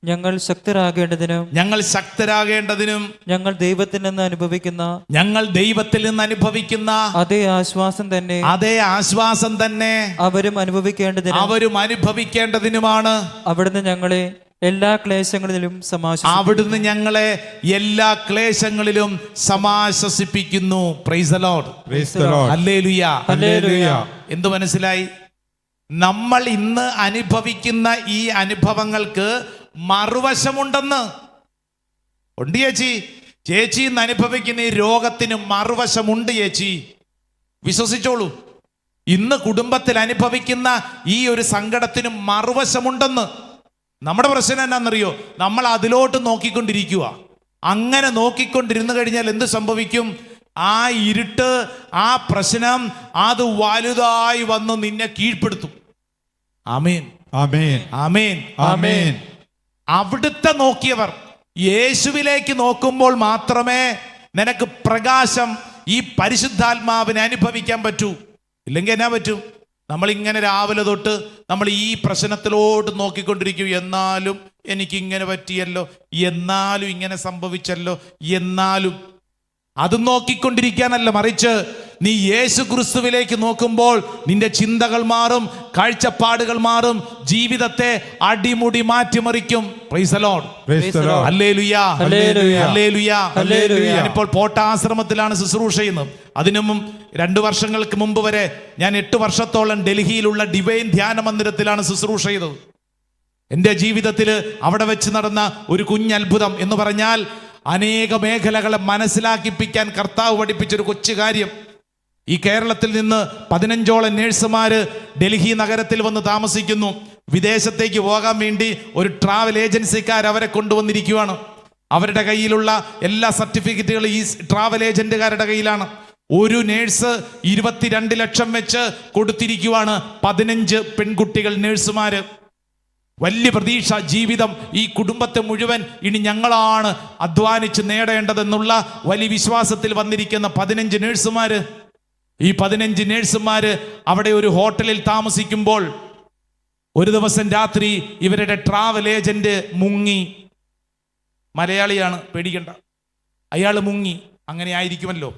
S3: ഞങ്ങൾ ശക്തരാകേണ്ടതിനും
S2: ഞങ്ങൾ ശക്തരാകേണ്ടതിനും
S3: ഞങ്ങൾ ദൈവത്തിൽ നിന്ന് അനുഭവിക്കുന്ന
S2: ഞങ്ങൾ ദൈവത്തിൽ നിന്ന് അനുഭവിക്കുന്ന
S3: അതേ ആശ്വാസം തന്നെ
S2: അതേ ആശ്വാസം തന്നെ
S3: അവരും അനുഭവിക്കേണ്ടതിനും
S2: അവരും അനുഭവിക്കേണ്ടതിനുമാണ്
S3: അവിടുന്ന് ഞങ്ങളെ എല്ലാ ക്ലേശങ്ങളിലും
S2: അവിടുന്ന് ഞങ്ങളെ എല്ലാ ക്ലേശങ്ങളിലും സമാശ്വസിപ്പിക്കുന്നു. Praise the Lord.
S4: Praise the Lord.
S2: ഹല്ലേലൂയ.
S4: Hallelujah.
S2: എന്തു മനസ്സിലായി? നമ്മൾ ഇന്ന് അനുഭവിക്കുന്ന ഈ അനുഭവങ്ങൾക്ക് മറുവശമുണ്ടെന്ന്. ഉണ്ട് ചേച്ചി. ചേച്ചി ഇന്ന് അനുഭവിക്കുന്ന ഈ രോഗത്തിന് മറുവശമുണ്ട് ചേച്ചി, വിശ്വസിച്ചോളൂ. ഇന്ന് കുടുംബത്തിൽ അനുഭവിക്കുന്ന ഈ ഒരു സങ്കടത്തിന് മറുവശമുണ്ടെന്ന്. നമ്മുടെ പ്രശ്നം എന്നാണെന്നറിയോ? നമ്മൾ അതിലോട്ട് നോക്കിക്കൊണ്ടിരിക്കുക. അങ്ങനെ നോക്കിക്കൊണ്ടിരുന്നു കഴിഞ്ഞാൽ എന്ത് സംഭവിക്കും? ആ ഇരുട്ട്, ആ പ്രശ്നം അത് വലുതായി വന്ന് നിന്നെ കീഴ്പ്പെടുത്തും. ആമേൻ,
S4: Amen.
S2: ആമേൻ,
S4: Amen.
S2: അവിടുത്തെ നോക്കിയവർ യേശുവിലേക്ക് നോക്കുമ്പോൾ മാത്രമേ നിനക്ക് പ്രകാശം, ഈ പരിശുദ്ധാത്മാവിനെ അനുഭവിക്കാൻ പറ്റൂ. ഇല്ലെങ്കിൽ എന്നാ പറ്റും? നമ്മളിങ്ങനെ രാവിലെ തൊട്ട് നമ്മൾ ഈ പ്രശ്നത്തിലോട്ട് നോക്കിക്കൊണ്ടിരിക്കും. എന്നാലും എനിക്കിങ്ങനെ പറ്റിയല്ലോ, എന്നാലും ഇങ്ങനെ സംഭവിച്ചല്ലോ, എന്നാലും അത് നോക്കിക്കൊണ്ടിരിക്കാനല്ല, മറിച്ച് നീ യേശു ക്രിസ്തുവിലേക്ക് നോക്കുമ്പോൾ നിന്റെ ചിന്തകൾ മാറും, കാഴ്ചപ്പാടുകൾ മാറും, ജീവിതത്തെ അടിമുടി മാറ്റിമറിക്കും. Praise the Lord.
S4: Praise the Lord.
S2: ഹല്ലേലൂയ,
S3: ഹല്ലേലൂയ,
S2: ഹല്ലേലൂയ,
S3: ഹല്ലേലൂയ.
S2: ഞാനിപ്പോൾ പോട്ടാശ്രമത്തിലാണ് ശുശ്രൂഷ ചെയ്യുന്നത്. അതിനും 2 വർഷങ്ങൾക്ക് മുമ്പ് വരെ ഞാൻ 8 വർഷത്തോളം ഡൽഹിയിലുള്ള ഡിവൈൻ ധ്യാന മന്ദിരത്തിലാണ് ശുശ്രൂഷ ചെയ്തത്. എൻ്റെ ജീവിതത്തിൽ അവിടെ വെച്ച് നടന്ന ഒരു കുഞ്ഞത്ഭുതം എന്ന് പറഞ്ഞാൽ, അനേക മേഖലകളെ മനസ്സിലാക്കിപ്പിക്കാൻ കർത്താവ് പഠിപ്പിച്ചൊരു കൊച്ചു കാര്യം. ഈ കേരളത്തിൽ നിന്ന് 15ഓളം നേഴ്സുമാര് ഡൽഹി നഗരത്തിൽ വന്ന് താമസിക്കുന്നു. വിദേശത്തേക്ക് പോകാൻ വേണ്ടി ഒരു ട്രാവൽ ഏജൻസിക്കാർ അവരെ കൊണ്ടുവന്നിരിക്കുകയാണ്. അവരുടെ കയ്യിലുള്ള എല്ലാ സർട്ടിഫിക്കറ്റുകളും ഈ ട്രാവൽ ഏജന്റുകാരുടെ കയ്യിലാണ്. ഒരു നേഴ്സ് 22 ലക്ഷം വെച്ച് കൊടുത്തിരിക്കുവാണ്. 15 പെൺകുട്ടികൾ നേഴ്സുമാര്. വലിയ പ്രതീക്ഷ, ജീവിതം, ഈ കുടുംബത്തെ മുഴുവൻ ഇനി ഞങ്ങളാണ് അധ്വാനിച്ച് നേടേണ്ടതെന്നുള്ള വലിയ വിശ്വാസത്തിൽ വന്നിരിക്കുന്ന 15 നേഴ്സുമാര്. ഈ 15 നേഴ്സുമാര് അവിടെ ഒരു ഹോട്ടലിൽ താമസിക്കുമ്പോൾ ഒരു ദിവസം രാത്രി ഇവരുടെ ട്രാവൽ ഏജന്റ് മുങ്ങി. മലയാളിയാണ്, പേടിക്കണ്ട, അയാൾ മുങ്ങി. അങ്ങനെ ആയിരിക്കുമല്ലോ.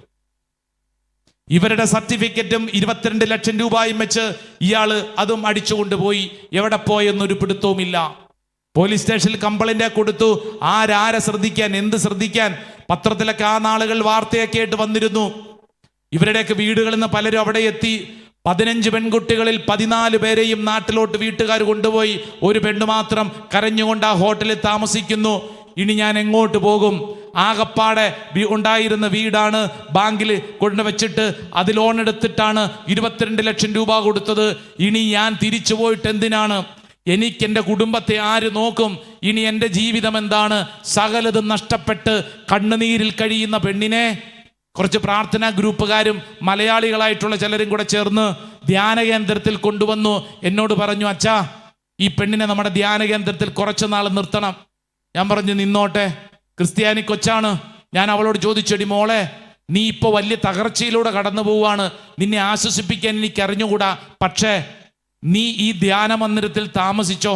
S2: ഇവരുടെ സർട്ടിഫിക്കറ്റും 22 ലക്ഷം രൂപയും വെച്ച് ഇയാള് അതും അടിച്ചുകൊണ്ടുപോയി. എവിടെ പോയെന്നൊരു പിടുത്തവുമില്ല. പോലീസ് സ്റ്റേഷനിൽ കംപ്ലൈന്റ് കൊടുത്തു. ആരാരെ ശ്രദ്ധിക്കാൻ, എന്ത് ശ്രദ്ധിക്കാൻ? പത്രത്തിലൊക്കെ ആ നാളുകൾ വാർത്തയൊക്കെ ആയിട്ട് വന്നിരുന്നു. ഇവരുടെയൊക്കെ വീടുകളിൽ നിന്ന് പലരും അവിടെ എത്തി. 15 പെൺകുട്ടികളിൽ 14 പേരെയും നാട്ടിലോട്ട് വീട്ടുകാർ കൊണ്ടുപോയി. ഒരു പെണ്ണ് മാത്രം കരഞ്ഞുകൊണ്ട് ആ ഹോട്ടലിൽ താമസിക്കുന്നു. ഇനി ഞാൻ എങ്ങോട്ട് പോകും? ആകപ്പാടെ ഉണ്ടായിരുന്ന വീടാണ് ബാങ്കിൽ കൊണ്ടുവച്ചിട്ട് അത് ലോൺ എടുത്തിട്ടാണ് 22 ലക്ഷം രൂപ കൊടുത്തത്. ഇനി ഞാൻ തിരിച്ചു പോയിട്ട് എന്തിനാണ്? എനിക്ക് എൻ്റെ കുടുംബത്തെ ആര് നോക്കും? ഇനി എൻ്റെ ജീവിതം എന്താണ്? സകലതും നഷ്ടപ്പെട്ട് കണ്ണുനീരിൽ കഴിയുന്ന പെണ്ണിനെ കുറച്ച് പ്രാർത്ഥനാ ഗ്രൂപ്പുകാരും മലയാളികളായിട്ടുള്ള ചിലരും കൂടെ ചേർന്ന് ധ്യാന കേന്ദ്രത്തിൽ കൊണ്ടുവന്നു. എന്നോട് പറഞ്ഞു, അച്ഛാ, ഈ പെണ്ണിനെ നമ്മുടെ ധ്യാന കേന്ദ്രത്തിൽ കുറച്ച് നാൾ നിർത്തണം. ഞാൻ പറഞ്ഞു, നിന്നോട്ടെ, ക്രിസ്ത്യാനി കൊച്ചാണ്. ഞാൻ അവളോട് ചോദിച്ചെടി മോളെ, നീ ഇപ്പോൾ വലിയ തകർച്ചയിലൂടെ കടന്നു പോവാണ്, നിന്നെ ആശ്വസിപ്പിക്കാൻ എനിക്ക് അറിഞ്ഞുകൂടാ. പക്ഷേ നീ ഈ ധ്യാന മന്ദിരത്തിൽ താമസിച്ചോ,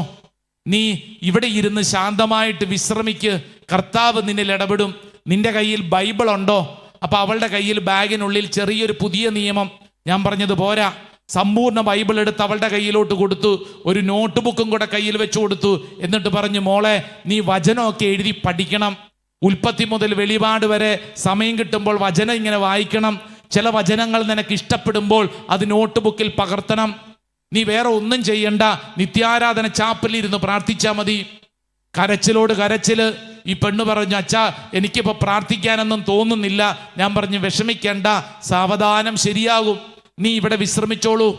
S2: നീ ഇവിടെ ഇരുന്ന് ശാന്തമായിട്ട് വിശ്രമിക്ക്, കർത്താവ് നിന്നിൽ ഇടപെടും. നിന്റെ കയ്യിൽ ബൈബിൾ ഉണ്ടോ? അപ്പൊ അവളുടെ കയ്യിൽ ബാഗിനുള്ളിൽ ചെറിയൊരു പുതിയ നിയമം. ഞാൻ പറഞ്ഞത് പോരാ, സമ്പൂർണ്ണ ബൈബിൾ എടുത്ത് അവളുടെ കയ്യിലോട്ട് കൊടുത്തു. ഒരു നോട്ട് ബുക്കും കൂടെ കയ്യിൽ വെച്ച് കൊടുത്തു. എന്നിട്ട് പറഞ്ഞു, മോളെ, നീ വചനമൊക്കെ എഴുതി പഠിക്കണം. ഉൽപ്പത്തി മുതൽ വെളിപാട് വരെ സമയം കിട്ടുമ്പോൾ വചനം ഇങ്ങനെ വായിക്കണം. ചില വചനങ്ങൾ നിനക്ക് ഇഷ്ടപ്പെടുമ്പോൾ അത് നോട്ട് ബുക്കിൽ പകർത്തണം. നീ വേറെ ഒന്നും ചെയ്യണ്ട, നിത്യാരാധന ചാപ്പലിരുന്ന് പ്രാർത്ഥിച്ചാൽ മതി. കരച്ചിലോട് കരച്ചില്. ഈ പെണ്ണ് പറഞ്ഞു, അച്ഛാ, എനിക്കിപ്പോൾ പ്രാർത്ഥിക്കാനൊന്നും തോന്നുന്നില്ല. ഞാൻ പറഞ്ഞു, വിഷമിക്കേണ്ട, സാവധാനം ശരിയാകും, നീ ഇവിടെ വിശ്രമിച്ചോളൂ.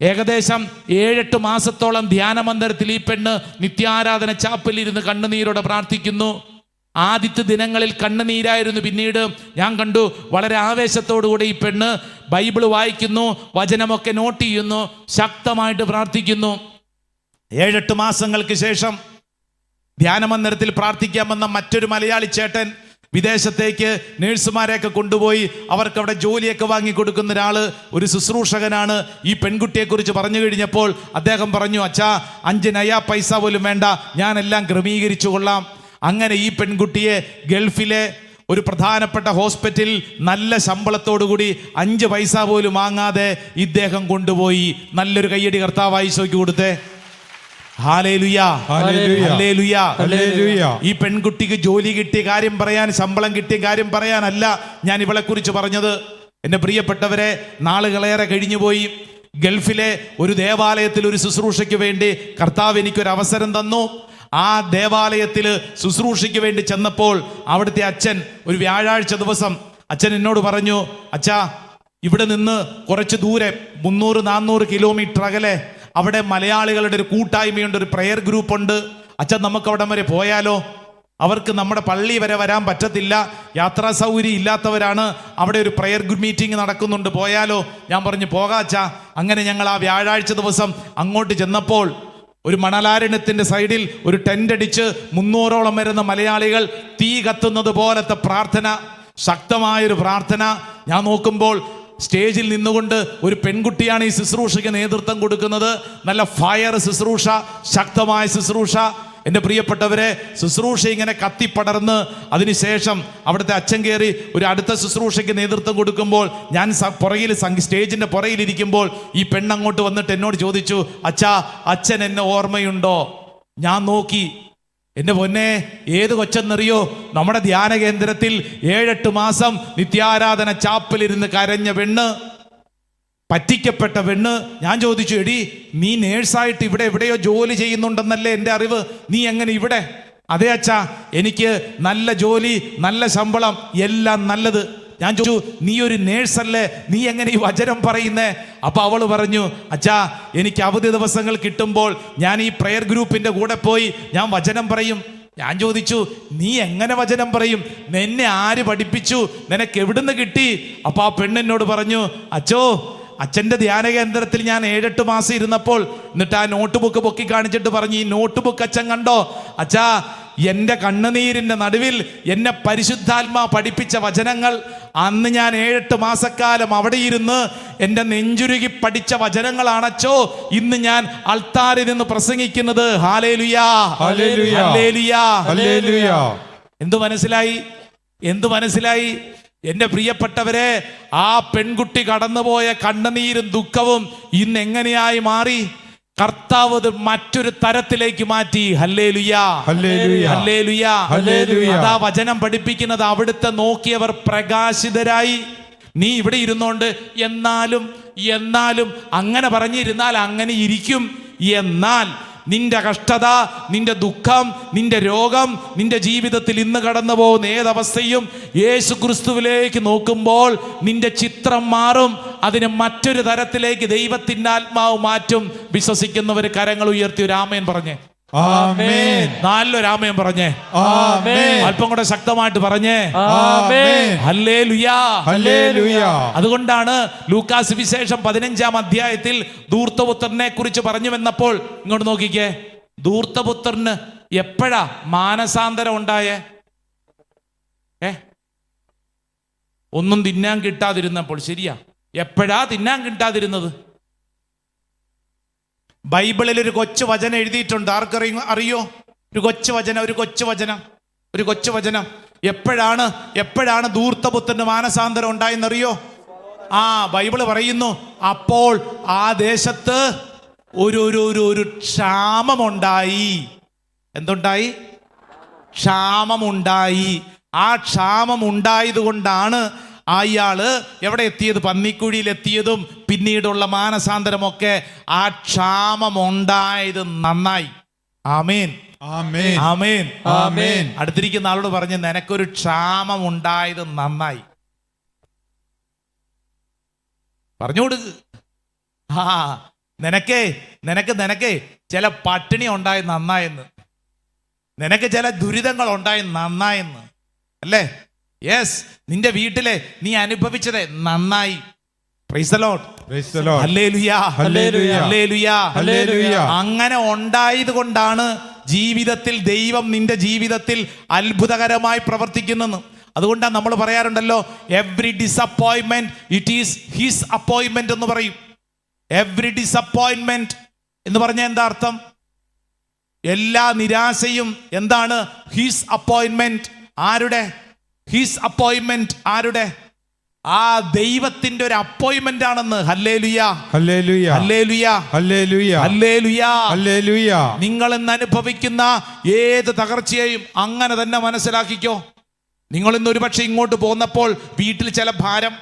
S2: ഏകദേശം 7-8 മാസത്തോളം ധ്യാന മന്ദിരത്തിൽ ഈ പെണ്ണ് നിത്യാരാധന ചാപ്പലിരുന്ന് കണ്ണുനീരോടെ പ്രാർത്ഥിക്കുന്നു. ആദ്യത്തെ ദിനങ്ങളിൽ കണ്ണുനീരായിരുന്നു. പിന്നീട് ഞാൻ കണ്ടു വളരെ ആവേശത്തോടുകൂടി ഈ പെണ്ണ് ബൈബിൾ വായിക്കുന്നു, വചനമൊക്കെ നോട്ട് ചെയ്യുന്നു, ശക്തമായിട്ട് പ്രാർത്ഥിക്കുന്നു. 7-8 മാസങ്ങൾക്ക് ശേഷം ധ്യാന മന്ദിരത്തിൽ പ്രാർത്ഥിക്കാൻ വന്ന മറ്റൊരു മലയാളി ചേട്ടൻ വിദേശത്തേക്ക് നേഴ്സുമാരെയൊക്കെ കൊണ്ടുപോയി അവർക്ക് അവിടെ ജോലിയൊക്കെ വാങ്ങിക്കൊടുക്കുന്ന ഒരാള്, ഒരു ശുശ്രൂഷകനാണ്. ഈ പെൺകുട്ടിയെക്കുറിച്ച് പറഞ്ഞു കഴിഞ്ഞപ്പോൾ അദ്ദേഹം പറഞ്ഞു, അച്ഛാ 5 നയാ പൈസ പോലും വേണ്ട, ഞാനെല്ലാം ക്രമീകരിച്ചു കൊള്ളാം. അങ്ങനെ ഈ പെൺകുട്ടിയെ ഗൾഫിലെ ഒരു പ്രധാനപ്പെട്ട ഹോസ്പിറ്റലിൽ നല്ല ശമ്പളത്തോടുകൂടി 5 പൈസ പോലും വാങ്ങാതെ ഇദ്ദേഹം കൊണ്ടുപോയി. നല്ലൊരു കയ്യടി കർത്താവായി ഈശോയ്ക്ക് കൊടുത്തേ. Hallelujah,
S4: hallelujah,
S2: hallelujah,
S4: hallelujah.
S2: ഈ പെൺകുട്ടിക്ക് ജോലി കിട്ടിയ കാര്യം പറയാൻ, ശമ്പളം കിട്ടിയ കാര്യം പറയാനല്ല ഞാൻ ഇവളെ കുറിച്ച് പറഞ്ഞത്. എൻ്റെ പ്രിയപ്പെട്ടവരെ, നാളുകളേറെ കഴിഞ്ഞുപോയി. ഗൾഫിലെ ഒരു ദേവാലയത്തിൽ ഒരു ശുശ്രൂഷയ്ക്ക് വേണ്ടി കർത്താവ് എനിക്കൊരു അവസരം തന്നു. ആ ദേവാലയത്തിൽ ശുശ്രൂഷയ്ക്ക് വേണ്ടി ചെന്നപ്പോൾ അവിടുത്തെ അച്ഛൻ ഒരു വ്യാഴാഴ്ച ദിവസം അച്ഛൻ എന്നോട് പറഞ്ഞു, അച്ഛാ ഇവിടെ നിന്ന് കുറച്ച് ദൂരെ 300-400 കിലോമീറ്റർ അകലെ അവിടെ മലയാളികളുടെ ഒരു കൂട്ടായ്മയുണ്ട്, ഒരു പ്രെയർ ഗ്രൂപ്പ് ഉണ്ട്. അച്ഛൻ നമുക്ക് അവിടം വരെ പോയാലോ? അവർക്ക് നമ്മുടെ പള്ളി വരെ വരാൻ പറ്റത്തില്ല, യാത്രാ സൗകര്യം ഇല്ലാത്തവരാണ്. അവിടെ ഒരു പ്രെയർ മീറ്റിംഗ് നടക്കുന്നുണ്ട്, പോയാലോ? ഞാൻ പറഞ്ഞു പോകാം അച്ഛാ. അങ്ങനെ ഞങ്ങൾ ആ വ്യാഴാഴ്ച ദിവസം അങ്ങോട്ട് ചെന്നപ്പോൾ ഒരു മണലാരണ്യത്തിന്റെ സൈഡിൽ ഒരു ടെന്റ് അടിച്ച് 300ഓളം വരുന്ന മലയാളികൾ തീ കത്തുന്നത് പോലത്തെ പ്രാർത്ഥന, ശക്തമായൊരു പ്രാർത്ഥന. ഞാൻ നോക്കുമ്പോൾ സ്റ്റേജിൽ നിന്നുകൊണ്ട് ഒരു പെൺകുട്ടിയാണ് ഈ ശുശ്രൂഷയ്ക്ക് നേതൃത്വം കൊടുക്കുന്നത്. നല്ല ഫയർ ശുശ്രൂഷ, ശക്തമായ ശുശ്രൂഷ. എൻ്റെ പ്രിയപ്പെട്ടവരെ, ശുശ്രൂഷ ഇങ്ങനെ കത്തിപ്പടർന്ന് അതിനുശേഷം അവിടുത്തെ അച്ഛൻ കയറി ഒരു അടുത്ത ശുശ്രൂഷയ്ക്ക് നേതൃത്വം കൊടുക്കുമ്പോൾ ഞാൻ പുറകിൽ സ്റ്റേജിൻ്റെ പുറകിലിരിക്കുമ്പോൾ ഈ പെണ്ണങ്ങോട്ട് വന്നിട്ട് എന്നോട് ചോദിച്ചു, അച്ഛാ അച്ഛൻ എന്നെ ഓർമ്മയുണ്ടോ? ഞാൻ നോക്കി. എൻ്റെ പൊന്നെ, ഏത് കൊച്ചെന്നറിയോ? നമ്മുടെ ധ്യാന കേന്ദ്രത്തിൽ 7-8 മാസം നിത്യാരാധന ചാപ്പലിരുന്ന് കരഞ്ഞ പെണ്ണ്, പറ്റിക്കപ്പെട്ട പെണ്ണ്. ഞാൻ ചോദിച്ചു, എടി നീ നേഴ്സായിട്ട് ഇവിടെ എവിടെയോ ജോലി ചെയ്യുന്നുണ്ടെന്നല്ലേ എൻ്റെ അറിവ്, നീ എങ്ങനെ ഇവിടെ? അതെ അച്ഛാ, എനിക്ക് നല്ല ജോലി, നല്ല ശമ്പളം, എല്ലാം നല്ലത്. ഞാൻ ചോദിച്ചു, നീ ഒരു നേഴ്സല്ലേ, നീ എങ്ങനെ ഈ വചനം പറയുന്നേ? അപ്പൊ അവള് പറഞ്ഞു, അച്ഛാ എനിക്ക് അവധി ദിവസങ്ങൾ കിട്ടുമ്പോൾ ഞാൻ ഈ പ്രെയർ ഗ്രൂപ്പിന്റെ കൂടെ പോയി ഞാൻ വചനം പറയും. ഞാൻ ചോദിച്ചു, നീ എങ്ങനെ വചനം പറയും? നിന്നെ ആര് പഠിപ്പിച്ചു? നിനക്ക് എവിടുന്ന് കിട്ടി? അപ്പൊ ആ പെണ്ണെന്നോട് പറഞ്ഞു, അച്ഛോ അച്ഛൻ്റെ ധ്യാന കേന്ദ്രത്തിൽ ഞാൻ 7-8 മാസം ഇരുന്നപ്പോൾ, എന്നിട്ട് ആ നോട്ട് ബുക്ക് പൊക്കി കാണിച്ചിട്ട് പറഞ്ഞു, ഈ നോട്ട് ബുക്ക് അച്ഛൻ കണ്ടോ? അച്ഛാ എൻ്റെ കണ്ണുനീരിൻ്റെ നടുവിൽ എന്നെ പരിശുദ്ധാത്മാ പഠിപ്പിച്ച വചനങ്ങൾ, അന്ന് ഞാൻ 7-8 മാസക്കാലം അവിടെ ഇരുന്ന് എൻ്റെ നെഞ്ചുരുകി പഠിച്ച വചനങ്ങളാണച്ചോ ഇന്ന് ഞാൻ അൾത്താരിൽ നിന്ന് പ്രസംഗിക്കുന്നത്. ഹല്ലേലൂയാ,
S4: ഹല്ലേലൂയ,
S2: ഹല്ലേലൂയാ,
S4: ഹല്ലേലൂയ.
S2: എന്തു മനസ്സിലായി? എന്തു മനസ്സിലായി? എൻ്റെ പ്രിയപ്പെട്ടവരെ, ആ പെൺകുട്ടി കടന്നുപോയ കണ്ണുനീരും ദുഃഖവും ഇന്ന് എങ്ങനെയായി മാറി? കർത്താവ് അത് മറ്റൊരു തരത്തിലേക്ക് മാറ്റി. ഹല്ലേലൂയാ,
S4: ഹല്ലേലൂയ,
S2: ഹല്ലേലൂയാ,
S4: ഹല്ലേലൂയ.
S2: അതാ വചനം പഠിപ്പിക്കുന്നത്, അവിടുത്തെ നോക്കിയവർ പ്രകാശിതരായി. നീ ഇവിടെ ഇരുന്നോണ്ട് എന്നാലും അങ്ങനെ പറഞ്ഞിരുന്നാൽ അങ്ങനെ ഇരിക്കും. എന്നാൽ നിന്റെ കഷ്ടത, നിന്റെ ദുഃഖം, നിന്റെ രോഗം, നിന്റെ ജീവിതത്തിൽ ഇന്ന് കടന്നു പോകുന്ന ഏതവസ്ഥയും യേശു ക്രിസ്തുവിലേക്ക് നോക്കുമ്പോൾ നിന്റെ ചിത്രം മാറും. അതിന് മറ്റൊരു തരത്തിലേക്ക് ദൈവത്തിൻ്റെ ആത്മാവ് മാറ്റും. വിശ്വസിക്കുന്നവർ കരങ്ങൾ ഉയർത്തി ഒരു ആമേൻ പറഞ്ഞേ.
S4: ആമേൻ.
S2: നല്ലൊരു ആമേൻ പറഞ്ഞേ.
S4: ആമേൻ.
S2: അല്പം കൂടെ ശക്തമായിട്ട് പറഞ്ഞേ.
S4: ആമേൻ.
S2: ഹല്ലേലൂയാ,
S4: ഹല്ലേലൂയ.
S2: അതുകൊണ്ടാണ് ലൂക്കാസ് വിശേഷം 15-ാം അധ്യായത്തിൽ ധൂർത്തപുത്രനെ കുറിച്ച് പറഞ്ഞു വന്നപ്പോൾ, ഇങ്ങോട്ട് നോക്കിക്കേ, ധൂർത്തപുത്രന് എപ്പോഴാ മാനസാന്തരം ഉണ്ടായേ? ഒന്നും തിന്നാൻ കിട്ടാതിരുന്നപ്പോൾ. ശരിയാ, എപ്പോഴാ തിന്നാൻ കിട്ടാതിരുന്നത്? ബൈബിളിൽ ഒരു കൊച്ചു വചനം എഴുതിയിട്ടുണ്ട്. ആർക്കറിയോ? അറിയോ? ഒരു കൊച്ചു വചനം. എപ്പോഴാണ് ധൂർത്തപുത്രന് മാനസാന്തരം ഉണ്ടായെന്നറിയോ? ബൈബിള് പറയുന്നു, അപ്പോൾ ആ ദേശത്ത് ഒരു ക്ഷാമമുണ്ടായി. എന്തുണ്ടായി? ക്ഷാമമുണ്ടായി. ആ ക്ഷാമം ഉണ്ടായത് കൊണ്ടാണ് അയാള് എവിടെ എത്തിയത്? പന്നിക്കുഴിയിൽ എത്തിയതും പിന്നീടുള്ള മാനസാന്തരമൊക്കെ ആ ക്ഷാമമുണ്ടായത് നന്നായി. ആമേൻ,
S4: ആമേൻ,
S2: ആമേൻ,
S4: ആമേൻ.
S2: അടുത്തിരിക്കുന്ന ആളോട് പറഞ്ഞ്, നിനക്കൊരു ക്ഷാമം ഉണ്ടായത് നന്നായി. പറഞ്ഞു കൊടുക്ക്. നിനക്ക് ചില പട്ടിണി ഉണ്ടായി നന്നായെന്ന്, നിനക്ക് ചില ദുരിതങ്ങൾ ഉണ്ടായി നന്നായെന്ന്, അല്ലേ? യെസ്, നിന്റെ വീട്ടിലെ നീ അനുഭവിച്ചത് നന്നായി. Price the Lord,
S4: praise the Lord.
S2: Hallelujah,
S4: hallelujah,
S2: hallelujah,
S4: hallelujah.
S2: അങ്ങനെ ഉണ്ടായത് കൊണ്ടാണ് ജീവിതത്തിൽ ദൈവം നിന്റെ ജീവിതത്തിൽ അത്ഭുതകരമായി പ്രവർത്തിക്കുന്നത്. അതുകൊണ്ടാണ് നമ്മൾ പറയാറുണ്ടല്ലോ, every disappointment it is his അപ്പോയിൻമെന്റ് എന്ന് പറയും. എവ്രി ഡിസപ്പോയിൻമെന്റ് എന്ന് പറഞ്ഞാൽ എന്താ അർത്ഥം? എല്ലാ നിരാശയും എന്താണ്? ഹിസ് അപ്പോയിൻമെന്റ്. ആരുടെ? ഹിസ് അപ്പോയിൻമെന്റ്. ആരുടെ? ആ ദൈവത്തിന്റെ ഒരു അപ്പോയിൻമെന്റ് ആണെന്ന്. Hallelujah,
S4: hallelujah,
S2: hallelujah,
S4: hallelujah,
S2: hallelujah.
S4: Hallelujah.
S2: നിങ്ങൾ ഇന്ന് അനുഭവിക്കുന്ന ഏത് തകർച്ചയെയും അങ്ങനെ തന്നെ മനസ്സിലാക്കിക്കോ. നിങ്ങൾ ഇന്ന് ഒരുപക്ഷെ ഇങ്ങോട്ട് പോന്നപ്പോൾ വീട്ടിൽ ചില ഭാരം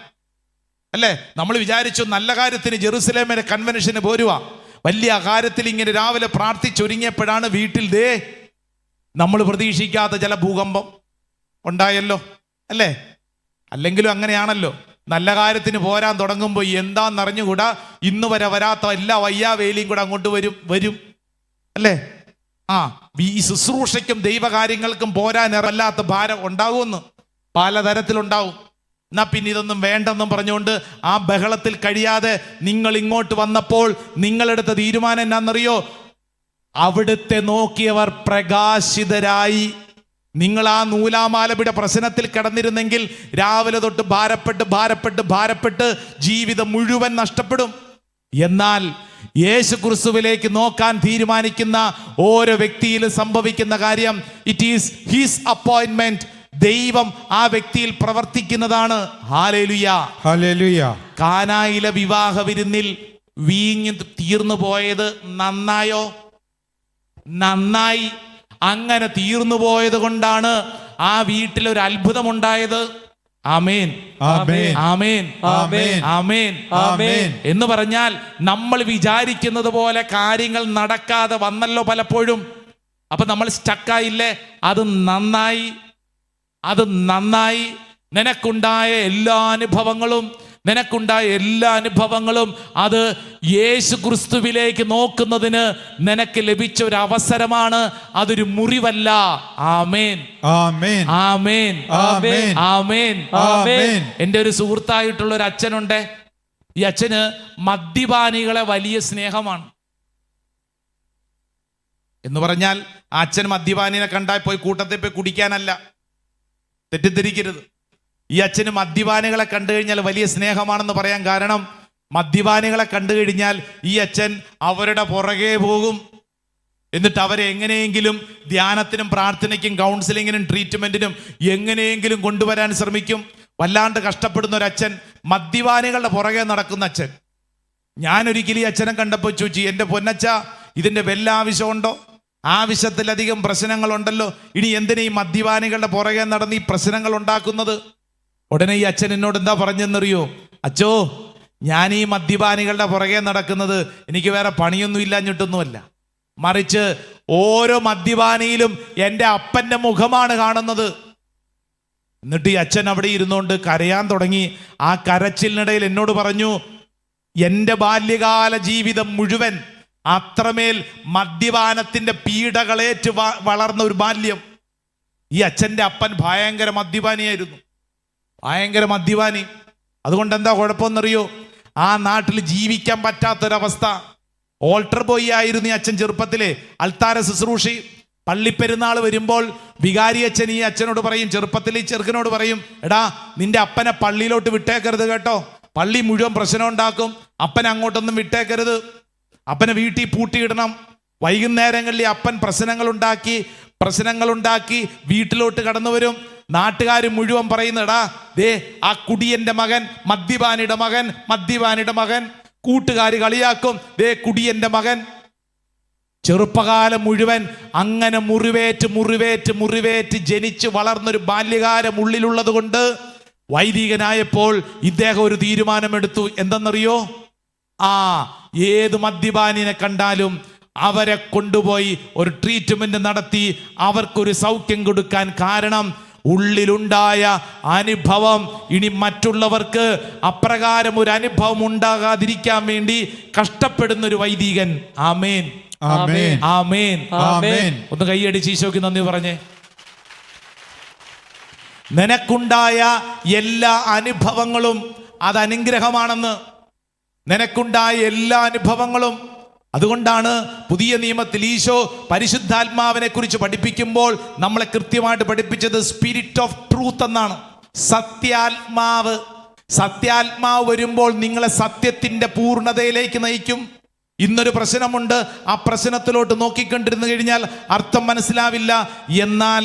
S2: അല്ലേ? നമ്മൾ വിചാരിച്ചു നല്ല കാര്യത്തിന് ജെറുസലേമിലെ കൺവെൻഷന് പോരുക, വലിയ കാര്യത്തിൽ ഇങ്ങനെ രാവിലെ പ്രാർത്ഥിച്ചൊരുങ്ങിയപ്പോഴാണ് വീട്ടിൽ നമ്മൾ പ്രതീക്ഷിക്കാത്ത ചില ഭൂകമ്പം ഉണ്ടായല്ലോ അല്ലേ? അല്ലെങ്കിലും അങ്ങനെയാണല്ലോ, നല്ല കാര്യത്തിന് പോരാൻ തുടങ്ങുമ്പോൾ എന്താണെന്നറിഞ്ഞുകൂടാ ഇന്ന് വരെ വരാത്ത എല്ലാ വയ്യാവേലിയും കൂടെ അങ്ങോട്ട് വരും അല്ലേ? ഈ ശുശ്രൂഷയ്ക്കും ദൈവകാര്യങ്ങൾക്കും പോരാൻ വല്ലാത്ത ഭാരം ഉണ്ടാകുമെന്ന് പലതരത്തിലുണ്ടാവും. എന്നാ പിന്നെ ഇതൊന്നും വേണ്ടെന്നും പറഞ്ഞുകൊണ്ട് ആ ബഹളത്തിൽ കഴിയാതെ നിങ്ങൾ ഇങ്ങോട്ട് വന്നപ്പോൾ നിങ്ങളെടുത്ത തീരുമാനം എന്നാണെന്നറിയോ? അവിടുത്തെ നോക്കിയവർ പ്രകാശിതരായി. നിങ്ങൾ ആ നൂലാമാലയുടെ പ്രശ്നത്തിൽ കിടന്നിരുന്നെങ്കിൽ രാവിലെ തൊട്ട് ഭാരപ്പെട്ട് ജീവിതം മുഴുവൻ നഷ്ടപ്പെടും. എന്നാൽ യേശു ക്രിസ്തുവിലേക്ക് നോക്കാൻ തീരുമാനിക്കുന്ന ഓരോ വ്യക്തിയിലും സംഭവിക്കുന്ന കാര്യം, ഇറ്റ് ഈസ് ഹിസ് അപ്പോയിന്റ്മെന്റ്. ദൈവം ആ വ്യക്തിയിൽ പ്രവർത്തിക്കുന്നതാണ്. Hallelujah,
S4: hallelujah.
S2: കാനായിലെ വിവാഹ വിരുന്നിൽ വീഞ്ഞ് തീർന്നു പോയത് നന്നായോ? നന്നായി. അങ്ങനെ തീർന്നു പോയത് കൊണ്ടാണ് ആ വീട്ടിൽ ഒരു അത്ഭുതം ഉണ്ടായത്. ആമേൻ,
S4: ആമേൻ,
S2: ആമേൻ,
S4: ആമേൻ,
S2: ആമേൻ,
S4: ആമേൻ.
S2: എന്ന് പറഞ്ഞാൽ നമ്മൾ വിചാരിക്കുന്നത് പോലെ കാര്യങ്ങൾ നടക്കാതെ വന്നല്ലോ പലപ്പോഴും. അപ്പൊ നമ്മൾ സ്റ്റക്കായില്ലേ? അത് നന്നായി, അത് നന്നായി. നിനക്കുണ്ടായ എല്ലാ അനുഭവങ്ങളും അത് യേശു ക്രിസ്തുവിലേക്ക് നോക്കുന്നതിന് നിനക്ക് ലഭിച്ച ഒരു അവസരമാണ്. അതൊരു മുറിവല്ല. ആമേൻ,
S4: ആമേൻ,
S2: ആമേൻ,
S4: ആമേൻ,
S2: ആമേൻ,
S4: ആമേൻ.
S2: എൻ്റെ ഒരു സുഹൃത്തായിട്ടുള്ള ഒരു അച്ഛനുണ്ട്. ഈ അച്ഛന് മദ്യപാനികളെ വലിയ സ്നേഹമാണ്. എന്ന് പറഞ്ഞാൽ ആ അച്ഛൻ മദ്യപാനിനെ കണ്ടാൽ പോയി കൂട്ടത്തിൽ പോയി കുടിക്കാനല്ല, തെറ്റിദ്ധരിക്കരുത്. ഈ അച്ഛന് മദ്യപാനികളെ കണ്ടു കഴിഞ്ഞാൽ വലിയ സ്നേഹമാണെന്ന് പറയാൻ കാരണം, മദ്യപാനികളെ കണ്ടു കഴിഞ്ഞാൽ ഈ അച്ഛൻ അവരുടെ പുറകെ പോകും. എന്നിട്ട് അവരെ എങ്ങനെയെങ്കിലും ധ്യാനത്തിനും പ്രാർത്ഥനയ്ക്കും കൗൺസിലിങ്ങിനും ട്രീറ്റ്മെന്റിനും എങ്ങനെയെങ്കിലും കൊണ്ടുവരാൻ ശ്രമിക്കും. വല്ലാണ്ട് കഷ്ടപ്പെടുന്ന ഒരു അച്ഛൻ, മദ്യപാനികളുടെ പുറകെ നടക്കുന്ന അച്ഛൻ. ഞാനൊരിക്കലും ഈ അച്ഛനെ കണ്ടപ്പോൾ ചോദിച്ചു, എൻ്റെ പൊന്നച്ഛ, ഇതിൻ്റെ വല്ല ആവശ്യമുണ്ടോ? ആവശ്യത്തിലധികം പ്രശ്നങ്ങളുണ്ടല്ലോ, ഇനി എന്തിനാ ഈ മദ്യപാനികളുടെ പുറകെ നടന്ന് ഈ പ്രശ്നങ്ങൾ ഉണ്ടാക്കുന്നത്? ഉടനെ ഈ അച്ഛൻ എന്നോട് എന്താ പറഞ്ഞെന്നറിയോ? അച്ഛോ, ഞാൻ ഈ മദ്യപാനികളുടെ പുറകെ നടക്കുന്നത് എനിക്ക് വേറെ പണിയൊന്നും ഇല്ലാഞ്ഞിട്ടൊന്നുമല്ല, മറിച്ച് ഓരോ മദ്യപാനിയിലും എൻ്റെ അപ്പൻ്റെ മുഖമാണ് കാണുന്നത്. എന്നിട്ട് ഈ അച്ഛൻ അവിടെ ഇരുന്നുകൊണ്ട് കരയാൻ തുടങ്ങി. ആ കരച്ചിലിനിടയിൽ എന്നോട് പറഞ്ഞു, എൻ്റെ ബാല്യകാല ജീവിതം മുഴുവൻ അത്രമേൽ മദ്യപാനത്തിന്റെ പീഡകളേറ്റ് വളർന്ന ഒരു ബാല്യം. ഈ അച്ഛൻ്റെ അപ്പൻ ഭയങ്കര മദ്യപാനിയായിരുന്നു, ഭയങ്കര മദ്യപാനി. അതുകൊണ്ട് എന്താ കുഴപ്പമെന്നറിയോ? ആ നാട്ടിൽ ജീവിക്കാൻ പറ്റാത്തൊരവസ്ഥ. ഓൾട്ടർ ബോയ് ആയിരുന്നു ഈ അച്ഛൻ ചെറുപ്പത്തിലെ. അൾത്താര ശുശ്രൂഷി. പള്ളിപ്പെരുന്നാൾ വരുമ്പോൾ വികാരി അച്ഛൻ ഈ അച്ഛനോട് പറയും, ചെറുപ്പത്തിൽ ഈ ചെറുക്കനോട് പറയും, എടാ നിന്റെ അപ്പനെ പള്ളിയിലോട്ട് വിട്ടേക്കരുത് കേട്ടോ, പള്ളി മുഴുവൻ പ്രശ്നം ഉണ്ടാക്കും, അപ്പനെ അങ്ങോട്ടൊന്നും വിട്ടേക്കരുത്, അപ്പനെ വീട്ടിൽ പൂട്ടിയിടണം. വൈകുന്നേരങ്ങളിൽ അപ്പൻ പ്രശ്നങ്ങളുണ്ടാക്കി വീട്ടിലോട്ട് കടന്നു വരും. നാട്ടുകാർ മുഴുവൻ പറയുന്നടാ, ദേ ആ കുടിയന്റെ മകൻ, മദ്യപാനിയുടെ മകൻ. കൂട്ടുകാർ കളിയാക്കും, ദേ കുടിയന്റെ മകൻ. ചെറുപ്പകാലം മുഴുവൻ അങ്ങനെ മുറിവേറ്റ് ജനിച്ച് വളർന്നൊരു ബാല്യകാലം ഉള്ളിലുള്ളത് കൊണ്ട് വൈദികനായപ്പോൾ ഇദ്ദേഹം ഒരു തീരുമാനമെടുത്തു. എന്തെന്നറിയോ? ഏത് മദ്യപാനിനെ കണ്ടാലും അവരെ കൊണ്ടുപോയി ഒരു ട്രീറ്റ്മെന്റ് നടത്തി അവർക്കൊരു സൗഖ്യം കൊടുക്കാൻ. കാരണം ഉള്ളിലുണ്ടായ അനുഭവം ഇനി മറ്റുള്ളവർക്ക് അപ്രകാരം ഒരു അനുഭവം ഉണ്ടാകാതിരിക്കാൻ വേണ്ടി കഷ്ടപ്പെടുന്ന ഒരു വൈദികൻ. ആമേൻ,
S4: ആമേൻ,
S2: ആമേൻ,
S4: ആമേൻ.
S2: ഒന്ന് കൈയടിച്ച് ഈശോയ്ക്ക് നന്ദി പറഞ്ഞേ. നിനക്കുണ്ടായ എല്ലാ അനുഭവങ്ങളും അത് അനുഗ്രഹമാണെന്ന്. നിനക്കുണ്ടായ എല്ലാ അനുഭവങ്ങളും അതുകൊണ്ടാണ് പുതിയ നിയമത്തിൽ ഈശോ പരിശുദ്ധാത്മാവിനെ കുറിച്ച് പഠിപ്പിക്കുമ്പോൾ നമ്മളെ കൃത്യമായിട്ട് പഠിപ്പിച്ചത് സ്പിരിറ്റ് ഓഫ് ട്രൂത്ത് എന്നാണ്. സത്യാത്മാവ്. സത്യാത്മാവ് വരുമ്പോൾ നിങ്ങളെ സത്യത്തിന്റെ പൂർണ്ണതയിലേക്ക് നയിക്കും. ഇന്നൊരു പ്രശ്നമുണ്ട്, ആ പ്രശ്നത്തിലോട്ട് നോക്കിക്കൊണ്ടിരുന്നു കഴിഞ്ഞാൽ അർത്ഥം മനസ്സിലാവില്ല. എന്നാൽ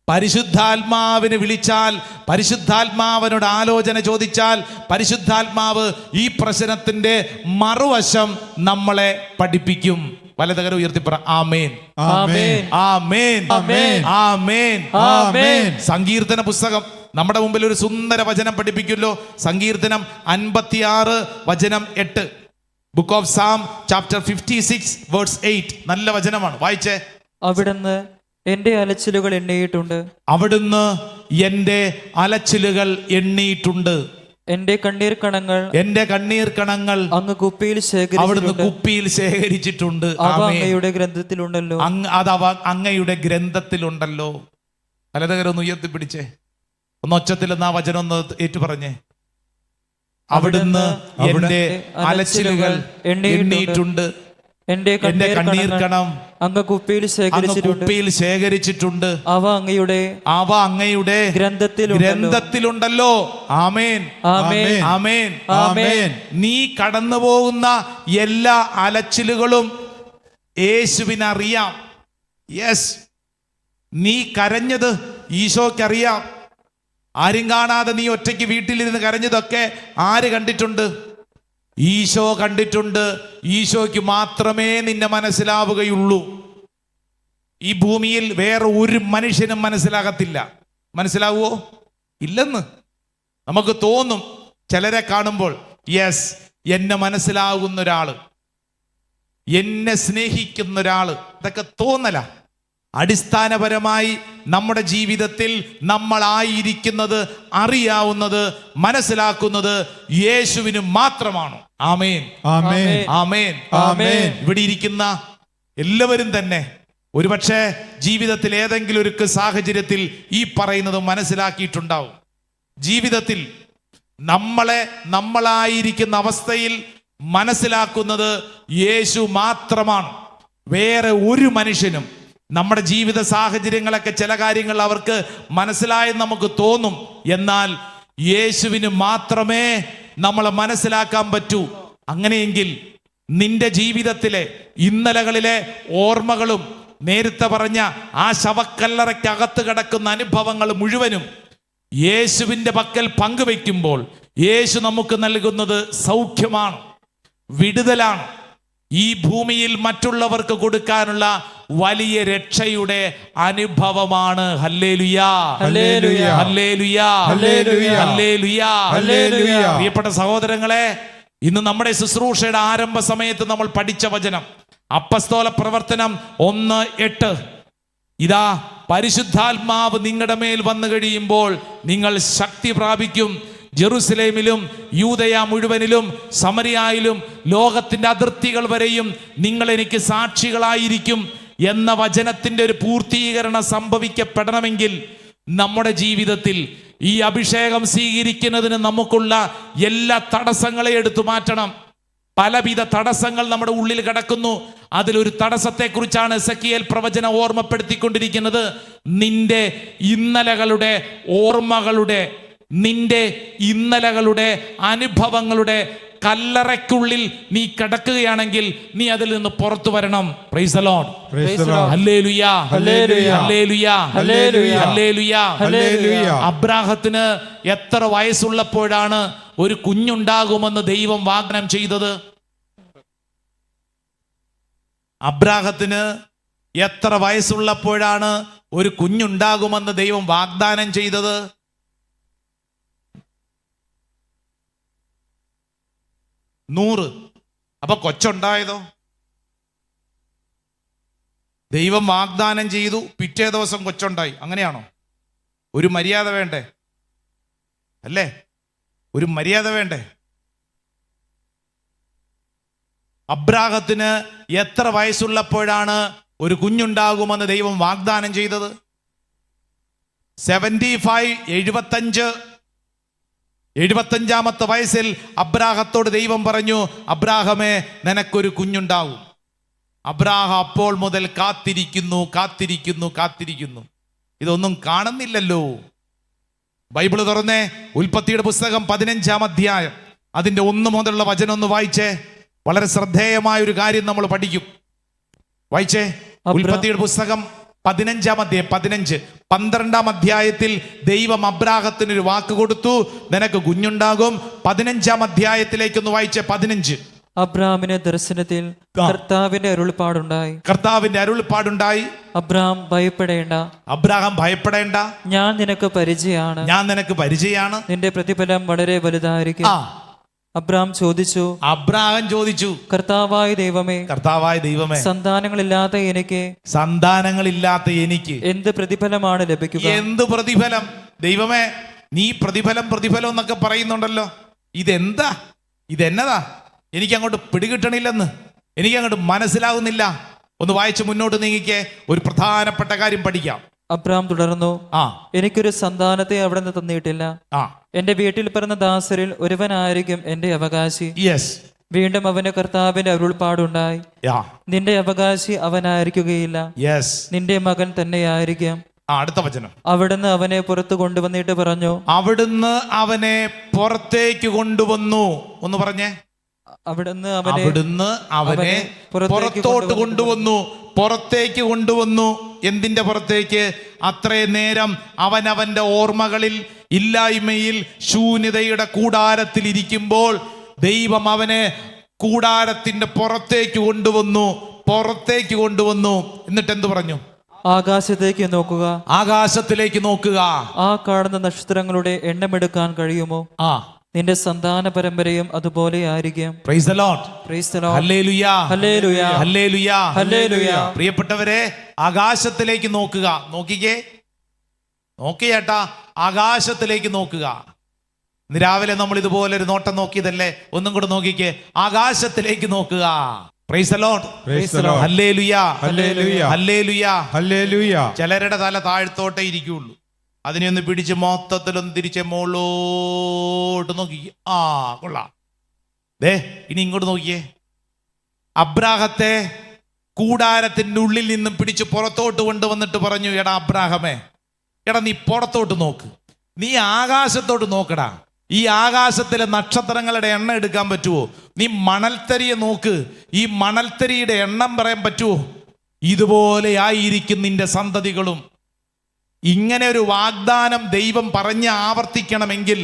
S2: പരിശുദ്ധാത്മാവിനെ വിളിച്ചാൽ, പരിശുദ്ധാത്മാവിനോട് ആലോചന ചോദിച്ചാൽ, പരിശുദ്ധാത്മാവ് ഈ പ്രശ്നത്തിന്റെ മറുവശം നമ്മളെ പഠിപ്പിക്കും. വലതുകരം ഉയർത്തി പറ ആമേൻ,
S3: ആമേൻ,
S2: ആമേൻ,
S3: ആമേൻ,
S2: ആമേൻ,
S3: ആമേൻ.
S2: സങ്കീർത്തന പുസ്തകം നമ്മുടെ മുമ്പിൽ ഒരു സുന്ദര വചനം പഠിപ്പിക്കുമല്ലോ. സങ്കീർത്തനം 56 വചനം 8. Book of Psalm chapter 56 verse 8. നല്ല വചനമാണ്, വായിച്ചേ.
S3: അവിടുന്ന് എന്റെ അലച്ചിലുകൾ എണ്ണിയിട്ടുണ്ട്.
S2: അവിടുന്ന് എന്റെ അലച്ചിലുകൾ എണ്ണിയിട്ടുണ്ട്.
S3: എന്റെ കണ്ണീർ കണങ്ങൾ അങ്ങ് കുപ്പിയിൽ
S2: അവിടുന്ന്
S3: ശേഖരിച്ചിട്ടുണ്ട്.
S2: കുപ്പിയിൽ ശേഖരിച്ചിട്ടുണ്ട്.
S3: അവ
S2: ആമേൻ.
S3: അങ്ങയുടെ ഗ്രന്ഥത്തിലുണ്ടല്ലോ.
S2: അതവ അങ്ങയുടെ ഗ്രന്ഥത്തിലുണ്ടല്ലോ. വലതുകരം ഉയർത്തിപ്പിടിച്ചേ, ഒന്ന് ഒച്ചത്തിൽ ആ വചനം ഒന്ന് ഏറ്റു പറഞ്ഞേ. അവിടുന്ന് എന്റെ അലച്ചിലുകൾ എണ്ണിയിട്ടുണ്ട്.
S3: എന്റെ
S2: കണ്ണീർ കണം
S3: അങ്ങ് കുപ്പിയിൽ
S2: ശേഖരിച്ചിട്ടുണ്ട്.
S3: അവ അങ്ങയുടെ
S2: ഗ്രന്ഥത്തിലുണ്ടല്ലോ. ആമേൻ,
S3: ആമേൻ,
S2: ആമേൻ,
S3: ആമേൻ.
S2: നീ കടന്നു പോകുന്ന എല്ലാ അലച്ചിലുകളും യേശുവിനറിയാം. യെസ്, നീ കരഞ്ഞത് ഈശോയ്ക്കറിയാം. ആരും കാണാതെ നീ ഒറ്റയ്ക്ക് വീട്ടിലിരുന്ന് കരഞ്ഞതൊക്കെ ആര് കണ്ടിട്ടുണ്ട്? ഈശോ കണ്ടിട്ടുണ്ട്. ഈശോയ്ക്ക് മാത്രമേ നിന്നെ മനസ്സിലാവുകയുള്ളൂ. ഈ ഭൂമിയിൽ വേറെ ഒരു മനുഷ്യനും മനസ്സിലാകത്തില്ല. മനസ്സിലാവുമോ? ഇല്ലെന്ന് നമുക്ക് തോന്നും ചിലരെ കാണുമ്പോൾ. യെസ്, എന്നെ മനസ്സിലാകുന്ന ഒരാള്, എന്നെ സ്നേഹിക്കുന്ന ഒരാള്, ഇതൊക്കെ തോന്നല. അടിസ്ഥാനപരമായി നമ്മുടെ ജീവിതത്തിൽ നമ്മളായിരിക്കുന്നത്, അറിയാവുന്നത്, മനസ്സിലാക്കുന്നത് യേശുവിന് മാത്രമാണ്. ആമേൻ,
S4: ആമേൻ,
S2: ആമേൻ,
S3: ആമേൻ.
S2: ഇവിടെ ഇരിക്കുന്ന എല്ലാവരും തന്നെ ഒരുപക്ഷെ ജീവിതത്തിൽ ഏതെങ്കിലും ഒരു സാഹചര്യത്തിൽ ഈ പറയുന്നത് മനസ്സിലാക്കിയിട്ടുണ്ടാവും. ജീവിതത്തിൽ നമ്മളായിരിക്കുന്ന അവസ്ഥയിൽ മനസ്സിലാക്കുന്നത് യേശു മാത്രമാണ്. വേറെ ഒരു മനുഷ്യനും നമ്മുടെ ജീവിത സാഹചര്യങ്ങളൊക്കെ ചില കാര്യങ്ങൾ അവർക്ക് മനസ്സിലായെന്ന് നമുക്ക് തോന്നും. എന്നാൽ യേശുവിന് മാത്രമേ നമ്മളെ മനസ്സിലാക്കാൻ പറ്റൂ. അങ്ങനെയെങ്കിൽ നിന്റെ ജീവിതത്തിലെ ഇന്നലകളിലെ ഓർമ്മകളും നേരത്തെ പറഞ്ഞ ആ ശവക്കല്ലറയ്ക്കകത്ത് കിടക്കുന്ന അനുഭവങ്ങൾ മുഴുവനും യേശുവിൻ്റെ പക്കൽ പങ്കുവെക്കുമ്പോൾ യേശു നമുക്ക് നൽകുന്നത് സൗഖ്യമാണ്, വിടുതലാണ്. ഈ ഭൂമിയിൽ മറ്റുള്ളവർക്ക് കൊടുക്കാനുള്ള വലിയ രക്ഷയുടെ അനുഭവമാണ്. ഹല്ലേലൂയാ,
S3: ഹല്ലേലൂയാ,
S2: ഹല്ലേലൂയാ,
S4: ഹല്ലേലൂയാ,
S2: ഹല്ലേലൂയാ,
S4: ഹല്ലേലൂയാ.
S2: പ്രിയപ്പെട്ട സഹോദരങ്ങളെ, ഇന്ന് നമ്മുടെ ശുശ്രൂഷയുടെ ആരംഭ സമയത്ത് നമ്മൾ പഠിച്ച വചനം അപ്പസ്തോല പ്രവർത്തനം 1:8. ഇതാ, പരിശുദ്ധാത്മാവ് നിങ്ങളുടെ മേൽ വന്നു കഴിയുമ്പോൾ നിങ്ങൾ ശക്തി പ്രാപിക്കും. ജെറുസലേമിലും യൂദയ മുഴുവനിലും സമരിയായിലും ലോകത്തിന്റെ അതിർത്തികൾ വരെയും നിങ്ങൾ എനിക്ക് സാക്ഷികളായിരിക്കും എന്ന വചനത്തിന്റെ ഒരു പൂർത്തീകരണം സംഭവിക്കപ്പെടണമെങ്കിൽ നമ്മുടെ ജീവിതത്തിൽ ഈ അഭിഷേകം സ്വീകരിക്കുന്നതിന് നമുക്കുള്ള എല്ലാ തടസ്സങ്ങളെ എടുത്തു മാറ്റണം. പലവിധ തടസ്സങ്ങൾ നമ്മുടെ ഉള്ളിൽ കിടക്കുന്നു. അതിലൊരു തടസ്സത്തെക്കുറിച്ചാണ് എസെക്കിയേൽ പ്രവചനം ഓർമ്മപ്പെടുത്തിക്കൊണ്ടിരിക്കുന്നത്. നിന്റെ ഇന്നലകളുടെ ഓർമ്മകളുടെ, നിന്റെ ഇന്നലകളുടെ അനുഭവങ്ങളുടെ കല്ലറയ്ക്കുള്ളിൽ നീ കിടക്കുകയാണെങ്കിൽ നീ അതിൽ നിന്ന് പുറത്തു വരണം. Price the Lord,
S4: Praise the Lord.
S2: ഹല്ലേലൂയാ,
S3: ഹല്ലേലൂയാ,
S2: ഹല്ലേലൂയാ,
S3: ഹല്ലേലൂയാ,
S2: ഹല്ലേലൂയാ,
S4: ഹല്ലേലൂയാ.
S2: അബ്രാഹത്തിന് എത്ര വയസ്സുള്ളപ്പോഴാണ് ഒരു കുഞ്ഞുണ്ടാകുമെന്ന് ദൈവം വാഗ്ദാനം ചെയ്തത്? അബ്രാഹത്തിന് എത്ര വയസ്സുള്ളപ്പോഴാണ് ഒരു കുഞ്ഞുണ്ടാകുമെന്ന് ദൈവം വാഗ്ദാനം ചെയ്തത്? 100. അപ്പൊ കൊച്ചുണ്ടായതോ? ദൈവം വാഗ്ദാനം ചെയ്തു, പിറ്റേ ദിവസം കൊച്ചുണ്ടായി. അങ്ങനെയാണോ? ഒരു മര്യാദ വേണ്ടേ? അല്ലേ? ഒരു മര്യാദ വേണ്ടേ? അബ്രാഹത്തിന് എത്ര വയസ്സുള്ളപ്പോഴാണ് ഒരു കുഞ്ഞുണ്ടാകുമെന്ന് ദൈവം വാഗ്ദാനം ചെയ്തത്? 75. 75-ാമത്തെ വയസ്സിൽ അബ്രാഹത്തോട് ദൈവം പറഞ്ഞു, അബ്രാഹമേ, നിനക്കൊരു കുഞ്ഞുണ്ടാവും. അബ്രാഹാം അപ്പോൾ മുതൽ കാത്തിരിക്കുന്നു, കാത്തിരിക്കുന്നു, കാത്തിരിക്കുന്നു. ഇതൊന്നും കാണുന്നില്ലല്ലോ. ബൈബിള് തുറന്നേ, ഉൽപ്പത്തിയുടെ പുസ്തകം 15-ാം അധ്യായം അതിന്റെ 1 മുതലുള്ള വചനം ഒന്ന് വായിച്ചേ. വളരെ ശ്രദ്ധേയമായ ഒരു കാര്യം നമ്മൾ പഠിക്കും. വായിച്ചേ. ഉൽപ്പത്തിയുടെ പുസ്തകം 15-ാം അധ്യായം 12-ാം അധ്യായത്തിൽ ദൈവം അബ്രാഹത്തിന് ഒരു വാക്ക് കൊടുത്തു, നിനക്ക് കുഞ്ഞുണ്ടാകും. 15-ാം അധ്യായത്തിലേക്കൊന്ന് വായിച്ചേ. 15.
S3: അബ്രാമിന് ദർശനത്തിൽ കർത്താവിന്റെ അരുൾപ്പാടുണ്ടായി.
S2: കർത്താവിന്റെ അരുൾപ്പാടുണ്ടായി.
S3: അബ്രാം ഭയപ്പെടേണ്ട,
S2: അബ്രാഹാം ഭയപ്പെടേണ്ട,
S3: ഞാൻ നിനക്ക് പരിചയമാണ്,
S2: ഞാൻ നിനക്ക് പരിചയമാണ്,
S3: നിന്റെ പ്രതിഫലം വളരെ വലുതായിരിക്കും. അബ്രാം ചോദിച്ചു,
S2: അബ്രാഹാം ചോദിച്ചു,
S3: കർത്താവായ ദൈവമേ,
S2: കർത്താവായ ദൈവമേ,
S3: സന്താനങ്ങളില്ലാത്ത എനിക്ക്
S2: സന്താനങ്ങളില്ലാത്ത
S3: എന്ത് പ്രതിഫലമാണ് ലഭിക്കുക?
S2: എന്ത് പ്രതിഫലം? ദൈവമേ, നീ പ്രതിഫലം എന്നൊക്കെ പറയുന്നുണ്ടല്ലോ, ഇതെന്നതാ? എനിക്ക് അങ്ങോട്ട് പിടികിട്ടണില്ലെന്ന്, എനിക്ക് അങ്ങോട്ട് മനസ്സിലാകുന്നില്ല. ഒന്ന് വായിച്ച് മുന്നോട്ട് നീങ്ങിക്കേ. ഒരു പ്രധാനപ്പെട്ട കാര്യം പഠിക്കാം.
S3: അബ്രാം തുടർന്നു, എനിക്കൊരു സന്താനത്തെ അവിടെ നിന്ന് തന്നിട്ടില്ല. എന്റെ വീട്ടിൽ പിറന്ന ദാസരിൽ ഒരുവനായിരിക്കും എന്റെ അവകാശി. വീണ്ടും അവന് കർത്താവിന്റെ അരുൾപ്പാടുണ്ടായി, നിന്റെ അവകാശി അവനായിരിക്കുകയില്ല, നിന്റെ മകൻ തന്നെയായിരിക്കും.
S2: അടുത്ത വചനം.
S3: അവിടുന്ന് അവനെ പുറത്തു കൊണ്ടുവന്നിട്ട് പറഞ്ഞു,
S2: അവിടുന്ന് അവനെ പുറത്തേക്ക് കൊണ്ടുവന്നു. ഒന്ന് പറഞ്ഞേ.
S3: അവിടുന്ന്
S2: അവനെ പുറത്തോട്ട് കൊണ്ടുവന്നു. പുറത്തേക്ക് കൊണ്ടുവന്നു. എന്തിന്റെ പുറത്തേക്ക്? അത്രയും നേരം അവനവന്റെ ഓർമ്മകളിൽ, ഇല്ലായ്മയിൽ, ശൂന്യതയുടെ കൂടാരത്തിൽ ഇരിക്കുമ്പോൾ ദൈവം അവനെ കൂടാരത്തിന്റെ പുറത്തേക്ക് കൊണ്ടുവന്നു. പുറത്തേക്ക് കൊണ്ടുവന്നു. എന്നിട്ട് എന്ത് പറഞ്ഞു?
S3: ആകാശത്തേക്ക് നോക്കുക.
S2: ആകാശത്തിലേക്ക് നോക്കുക.
S3: ആ കാണുന്ന നക്ഷത്രങ്ങളുടെ എണ്ണമെടുക്കാൻ കഴിയുമോ? നിന്റെ സന്താന പരമ്പരയും അതുപോലെ ആയിരിക്കും.
S2: Price the Lord.
S3: Praise the Lord.
S2: Hallelujah.
S3: Hallelujah.
S2: Hallelujah.
S3: Hallelujah.
S2: പ്രിയപ്പെട്ടവരെ, ആകാശത്തിലേക്ക് നോക്കുക. നോക്കിയേട്ടാ, ആകാശത്തിലേക്ക് നോക്കുക. ഇന്ന് രാവിലെ നമ്മൾ ഇതുപോലെ ഒരു നോട്ടം നോക്കിയതല്ലേ? ഒന്നും കൂടെ നോക്കിക്കേ. ആകാശത്തിലേക്ക് നോക്കുക. Price the Lord.
S4: Praise the Lord.
S2: Hallelujah.
S4: Hallelujah.
S2: Hallelujah.
S4: ഹല്ലേലൂയ.
S2: ചിലരുടെ തല താഴ്ത്തോട്ടേ ഇരിക്കുള്ളൂ. അതിനെ ഒന്ന് പിടിച്ച് മൊത്തത്തിലൊന്ന് തിരിച്ച് മുകളോട്ട് നോക്കി. കൊള്ളാം. ഇനി ഇങ്ങോട്ട് നോക്കിയേ. അബ്രാഹത്തെ കൂടാരത്തിന്റെ ഉള്ളിൽ നിന്നും പിടിച്ച് പുറത്തോട്ട് കൊണ്ടുവന്നിട്ട് പറഞ്ഞു, എടാ അബ്രാഹമേ, നീ പുറത്തോട്ട് നോക്ക്, നീ ആകാശത്തോട്ട് നോക്കടാ. ഈ ആകാശത്തിലെ നക്ഷത്രങ്ങളുടെ എണ്ണം എടുക്കാൻ പറ്റുമോ? നീ മണൽത്തരിയെ നോക്ക്, ഈ മണൽത്തരിയുടെ എണ്ണം പറയാൻ പറ്റുമോ? ഇതുപോലെ ആയിരിക്കും നിന്റെ സന്തതികളും. ഇങ്ങനെ ഒരു വാഗ്ദാനം ദൈവം പറഞ്ഞ് ആവർത്തിക്കണമെങ്കിൽ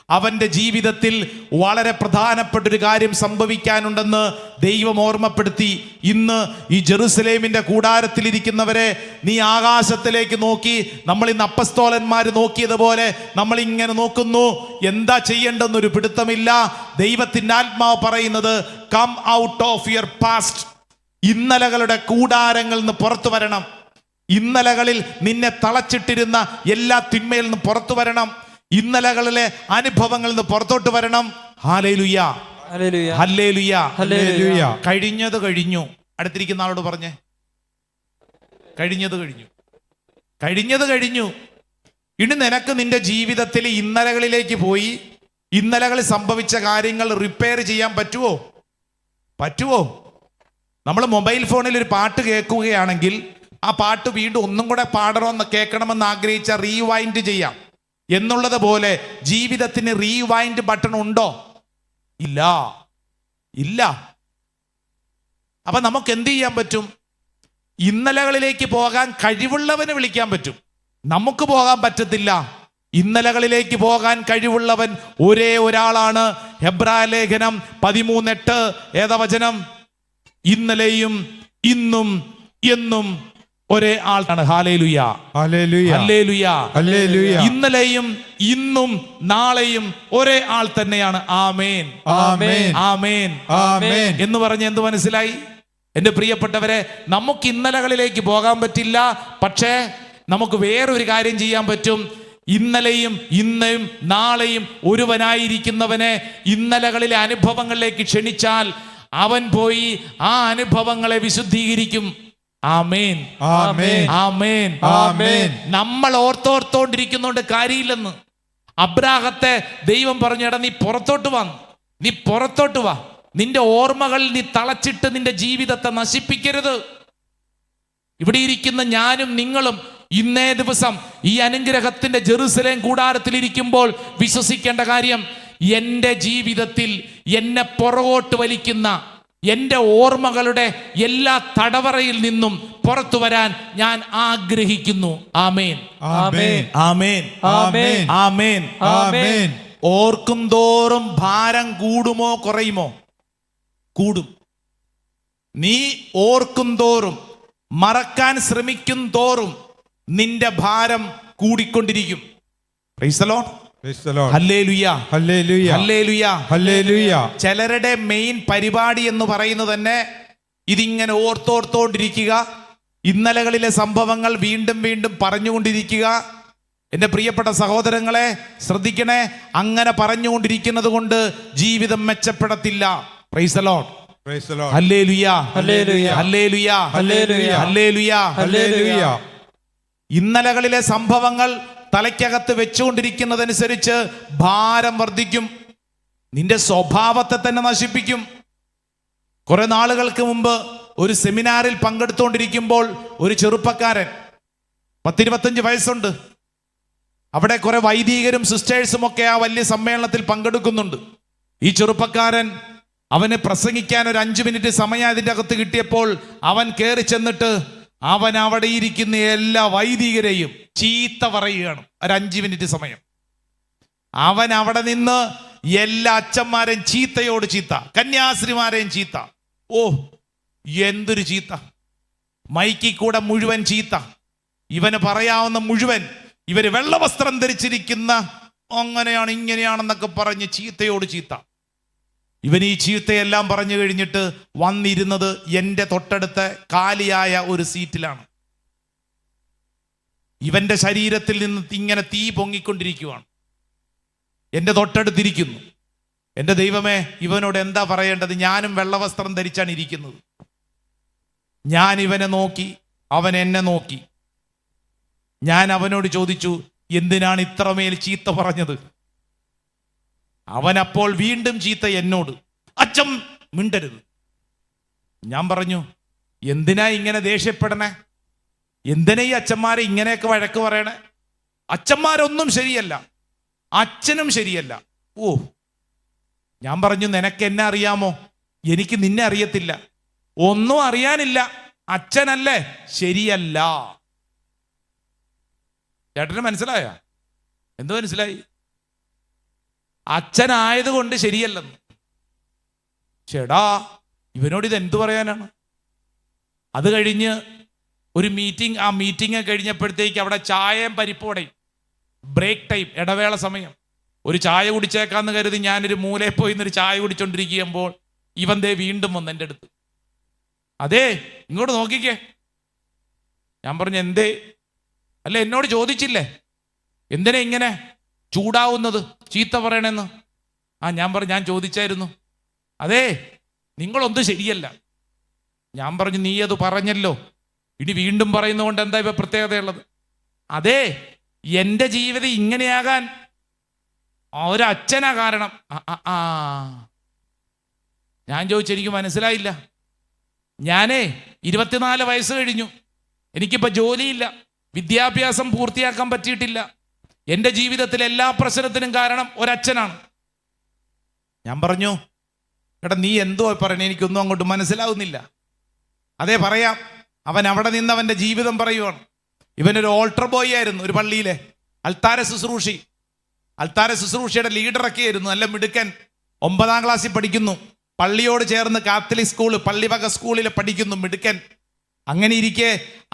S2: അവന്റെ ജീവിതത്തിൽ വളരെ പ്രധാനപ്പെട്ട ഒരു കാര്യം സംഭവിക്കാനുണ്ടെന്ന് ദൈവം ഓർമ്മപ്പെടുത്തി. ഇന്ന് ഈ ജെറുസലേമിന്റെ കൂടാരത്തിലിരിക്കുന്നവരെ, നീ ആകാശത്തിലേക്ക് നോക്കി. നമ്മൾ ഇന്ന് അപ്പസ്തോലന്മാർ നോക്കിയതുപോലെ നമ്മൾ ഇങ്ങനെ നോക്കുന്നു. എന്താ ചെയ്യേണ്ടെന്നൊരു പിടുത്തമില്ല. ദൈവത്തിന്റെ ആത്മാവ് പറയുന്നത്, come out of your past. ഇന്നലകളുടെ കൂടാരങ്ങളിൽ നിന്ന് പുറത്തു വരണം. ഇന്നലകളിൽ നിന്നെ തളച്ചിട്ടിരുന്ന എല്ലാ തിന്മയിൽ നിന്ന് പുറത്തു വരണം. ഇന്നലകളിലെ അനുഭവങ്ങളിൽ നിന്ന് പുറത്തോട്ട് വരണം. ഹല്ലേലൂയ. ഹല്ലേലൂയ. ഹല്ലേലൂയ. കഴിഞ്ഞത് കഴിഞ്ഞു. അടുത്തിരിക്കുന്ന ആളോട് പറഞ്ഞേ, കഴിഞ്ഞത് കഴിഞ്ഞു. കഴിഞ്ഞത് കഴിഞ്ഞു. ഇനി നിനക്ക് നിന്റെ ജീവിതത്തിൽ ഇന്നലകളിലേക്ക് പോയി ഇന്നലകളിൽ സംഭവിച്ച കാര്യങ്ങൾ റിപ്പയർ ചെയ്യാൻ പറ്റുമോ? നമ്മൾ മൊബൈൽ ഫോണിൽ ഒരു പാട്ട് കേൾക്കുകയാണെങ്കിൽ ആ പാട്ട് വീണ്ടും ഒന്നും കൂടെ പാടണമെന്ന് കേൾക്കണമെന്ന് ആഗ്രഹിച്ച റീവൈൻഡ് ചെയ്യാം എന്നുള്ളത് പോലെ ജീവിതത്തിന് റീവൈൻഡ് ബട്ടൺ ഉണ്ടോ? ഇല്ല. അപ്പൊ നമുക്ക് എന്ത് ചെയ്യാൻ പറ്റും? ഇന്നലകളിലേക്ക് പോകാൻ കഴിവുള്ളവന് വിളിക്കാൻ പറ്റും. നമുക്ക് പോകാൻ പറ്റത്തില്ല. ഇന്നലകളിലേക്ക് പോകാൻ കഴിവുള്ളവൻ ഒരേ ഒരാളാണ്. ഹെബ്രായ ലേഖനം 13:8 ഏതാ വചനം? ഇന്നലെയും ഇന്നും എന്നും ഒരേ ആളാണ്. ഹല്ലേലൂയ.
S4: ഹല്ലേലൂയ.
S2: ഹല്ലേലൂയ.
S4: ഹല്ലേലൂയ.
S2: ഇന്നലെയും ഇന്നും നാളെയും ഒരേ ആൾ തന്നെയാണ്. ആമേൻ.
S4: ആമേൻ.
S2: ആമേൻ.
S4: ആമേൻ.
S2: എന്ന് പറഞ്ഞ് എന്ത് മനസ്സിലായി? എൻ്റെ പ്രിയപ്പെട്ടവരെ, നമുക്ക് ഇന്നലകളിലേക്ക് പോകാൻ പറ്റില്ല. പക്ഷേ നമുക്ക് വേറൊരു കാര്യം ചെയ്യാൻ പറ്റും. ഇന്നലെയും ഇന്നും നാളെയും ഒരുവനായിരിക്കുന്നവനെ ഇന്നലകളിലെ അനുഭവങ്ങളിലേക്ക് ക്ഷണിച്ചാൽ അവൻ പോയി ആ അനുഭവങ്ങളെ വിശുദ്ധീകരിക്കും. ആമേൻ.
S4: ആമേൻ.
S2: ആമേൻ.
S4: ആമേൻ.
S2: നമ്മൾ ഓർത്തോണ്ടിരിക്കുന്നോണ്ട് കാര്യമില്ലെന്ന്. അബ്രാഹത്തെ ദൈവം പറഞ്ഞു, എടാ നീ പുറത്തോട്ട് വാ.
S1: നിന്റെ ഓർമ്മകളിൽ നീ തളച്ചിട്ട് നിന്റെ ജീവിതത്തെ നശിപ്പിക്കരുത്. ഇവിടെ ഇരിക്കുന്ന ഞാനും നിങ്ങളും ഇന്നേ ദിവസം ഈ അനുഗ്രഹത്തിന്റെ ജെറുസലേം കൂടാരത്തിൽ ഇരിക്കുമ്പോൾ വിശ്വസിക്കേണ്ട കാര്യം, എൻ്റെ ജീവിതത്തിൽ എന്നെ പുറകോട്ട് വലിക്കുന്ന എൻ്റെ ഓർമ്മകളുടെ എല്ലാ തടവറയിൽ നിന്നും പുറത്തു വരാൻ ഞാൻ ആഗ്രഹിക്കുന്നു. ആമേൻ,
S4: ആമേൻ,
S2: ആമേൻ,
S4: ആമേൻ,
S2: ആമേൻ,
S4: ആമേൻ.
S2: ഓർക്കും തോറും ഭാരം കൂടുമോ കുറയുമോ? കൂടും. നീ ഓർക്കും തോറും, മറക്കാൻ ശ്രമിക്കും തോറും നിന്റെ ഭാരം കൂടിക്കൊണ്ടിരിക്കും. Praise the Lord.
S4: Praise the Lord.
S2: ഹല്ലേലൂയ,
S4: ഹല്ലേലൂയ,
S2: ഹല്ലേലൂയ,
S4: ഹല്ലേലൂയ.
S2: ചിലരുടെ മെയിൻ പരിപാടി എന്ന് പറയുന്നത് തന്നെ ഇതിങ്ങനെ ഓർത്തോർത്തോണ്ടിരിക്കുക, ഇന്നലകളിലെ സംഭവങ്ങൾ വീണ്ടും വീണ്ടും പറഞ്ഞുകൊണ്ടിരിക്കുക. എൻ്റെ പ്രിയപ്പെട്ട സഹോദരങ്ങളെ ശ്രദ്ധിക്കണേ, അങ്ങനെ പറഞ്ഞുകൊണ്ടിരിക്കുന്നത് കൊണ്ട് ജീവിതം മെച്ചപ്പെടത്തില്ല. Praise the Lord.
S4: Praise the Lord.
S2: ഹല്ലേലൂയ,
S3: ഹല്ലേലൂയ,
S2: ഹല്ലേലൂയ,
S3: ഹല്ലേലൂയ,
S2: ഹല്ലേലൂയ,
S4: ഹല്ലേലൂയ.
S2: ഇന്നലകളിലെ സംഭവങ്ങൾ തലയ്ക്കകത്ത് വെച്ചുകൊണ്ടിരിക്കുന്നതനുസരിച്ച് ഭാരം വർദ്ധിക്കും, നിന്റെ സ്വഭാവത്തെ തന്നെ നശിപ്പിക്കും. കുറെ നാളുകൾക്ക് മുമ്പ് ഒരു സെമിനാറിൽ പങ്കെടുത്തുകൊണ്ടിരിക്കുമ്പോൾ ഒരു ചെറുപ്പക്കാരൻ, 10-25 വയസ്സുണ്ട്, അവിടെ കുറെ വൈദികരും സിസ്റ്റേഴ്സും ഒക്കെ ആ വലിയ സമ്മേളനത്തിൽ പങ്കെടുക്കുന്നുണ്ട്. ഈ ചെറുപ്പക്കാരൻ, അവന് പ്രസംഗിക്കാൻ ഒരു 5 മിനിറ്റ് സമയം അതിൻ്റെ അകത്ത് കിട്ടിയപ്പോൾ അവൻ കയറി ചെന്നിട്ട് അവൻ അവിടെ ഇരിക്കുന്ന എല്ലാ വൈദികരെയും ചീത്ത പറയുകയാണ്. ഒരു 5 മിനിറ്റ് സമയം അവൻ അവിടെ നിന്ന് എല്ലാ അച്ഛന്മാരെയും ചീത്തയോട് ചീത്ത, കന്യാസ്ത്രീമാരെയും ചീത്ത. ഓ, എന്തൊരു ചീത്ത! മൈക്കിൽ കൂടെ മുഴുവൻ ചീത്ത. ഇവന് പറയാവുന്ന മുഴുവൻ, ഇവര് വെള്ളവസ്ത്രം ധരിച്ചിരിക്കുന്ന അങ്ങനെയാണ് ഇങ്ങനെയാണെന്നൊക്കെ പറഞ്ഞ് ചീത്തയോട് ചീത്ത. ഇവൻ ഈ ചീത്തയെല്ലാം പറഞ്ഞു കഴിഞ്ഞിട്ട് വന്നിരുന്നത് എൻ്റെ തൊട്ടടുത്ത കാലിയായ ഒരു സീറ്റിലാണ്. ഇവന്റെ ശരീരത്തിൽ നിന്ന് ഇങ്ങനെ തീ പൊങ്ങിക്കൊണ്ടിരിക്കുകയാണ്. എൻ്റെ തൊട്ടടുത്തിരിക്കുന്നു. എൻ്റെ ദൈവമേ, ഇവനോട് എന്താ പറയേണ്ടത്? ഞാനും വെള്ളവസ്ത്രം ധരിച്ചാണ് ഇരിക്കുന്നത്. ഞാൻ ഇവനെ നോക്കി, അവൻ എന്നെ നോക്കി. ഞാൻ അവനോട് ചോദിച്ചു, എന്തിനാണ് ഇത്രമേൽ ചീത്ത പറഞ്ഞത്? അവനപ്പോൾ വീണ്ടും ചീത്ത എന്നോട്, അച്ഛൻ മിണ്ടരുത്. ഞാൻ പറഞ്ഞു, എന്തിനാ ഇങ്ങനെ ദേഷ്യപ്പെടണേ? എന്തിനാ ഈ അച്ഛന്മാരെ ഇങ്ങനെയൊക്കെ വഴക്ക് പറയണേ? അച്ഛന്മാരൊന്നും ശരിയല്ല, അച്ഛനും ശരിയല്ല. ഓ, ഞാൻ പറഞ്ഞു, നിനക്ക് എന്നെ അറിയാമോ? എനിക്ക് നിന്നെ അറിയത്തില്ല. ഒന്നും അറിയാനില്ല, അച്ഛനല്ലേ ശരിയല്ല. ചേട്ടന് മനസ്സിലായ? എന്തോ മനസ്സിലായി? അച്ഛനായതുകൊണ്ട് ശരിയല്ലെന്ന്. ചേടാ, ഇവനോട് ഇത് എന്തു പറയാനാണ്? അത് കഴിഞ്ഞ് ഒരു മീറ്റിംഗ്, ആ മീറ്റിംഗ് കഴിഞ്ഞപ്പോഴത്തേക്ക് അവിടെ ചായയും പരിപ്പോടെയും, ബ്രേക്ക് ടൈം, ഇടവേള സമയം, ഒരു ചായ കുടിച്ചേക്കാന്ന് കരുതി ഞാനൊരു മൂലയിൽ പോയി നിന്നൊരു ചായ കുടിച്ചോണ്ടിരിക്കുമ്പോൾ ഇവൻ ദേ വീണ്ടും വന്ന് എൻ്റെ അടുത്ത്, അതേ ഇങ്ങോട്ട് നോക്കിക്കേ. ഞാൻ പറഞ്ഞു, എന്തേ? അല്ല, എന്നോട് ചോദിച്ചില്ലേ എന്തിനാ ഇങ്ങനെ ചൂടാവുന്നത്, ചീത്ത പറയണെന്ന്? ഞാൻ പറഞ്ഞു, ഞാൻ ചോദിച്ചായിരുന്നു. അതേ, നിങ്ങളൊന്നും ശരിയല്ല. ഞാൻ പറഞ്ഞു, നീ അത് പറഞ്ഞല്ലോ, ഇനി വീണ്ടും പറയുന്നതുകൊണ്ട് എന്താ ഇവ പ്രത്യേകതയുള്ളത്? അതേ, എൻ്റെ ജീവിതം ഇങ്ങനെയാകാൻ ഒരച്ഛനാ കാരണം. ഞാൻ ചോദിച്ചു, എനിക്ക് മനസ്സിലായില്ല. ഞാനേ 24 വയസ്സ് കഴിഞ്ഞു, എനിക്കിപ്പോൾ ജോലിയില്ല, വിദ്യാഭ്യാസം പൂർത്തിയാക്കാൻ പറ്റിയിട്ടില്ല. എൻ്റെ ജീവിതത്തിലെ എല്ലാ പ്രശ്നത്തിനും കാരണം ഒരച്ഛനാണ്. ഞാൻ പറഞ്ഞു, എടാ നീ എന്തോ പറയണേ, എനിക്കൊന്നും അങ്ങോട്ട് മനസ്സിലാവുന്നില്ല. അതേ പറയാം. അവൻ അവിടെ നിന്ന് അവൻ്റെ ജീവിതം പറയുവാണ്. ഇവനൊരു ഓൾട്ടർ ബോയ് ആയിരുന്നു, ഒരു പള്ളിയിലെ അൽത്താര ശുശ്രൂഷയുടെ ലീഡറൊക്കെ ആയിരുന്നു. നല്ല മിടുക്കൻ. 9ാം ക്ലാസ്സിൽ പഠിക്കുന്നു. പള്ളിയോട് ചേർന്ന് കാത്തലിക് സ്കൂൾ, പള്ളിവക സ്കൂളിൽ പഠിക്കുന്നു, മിടുക്കൻ. അങ്ങനെ ഇരിക്കെ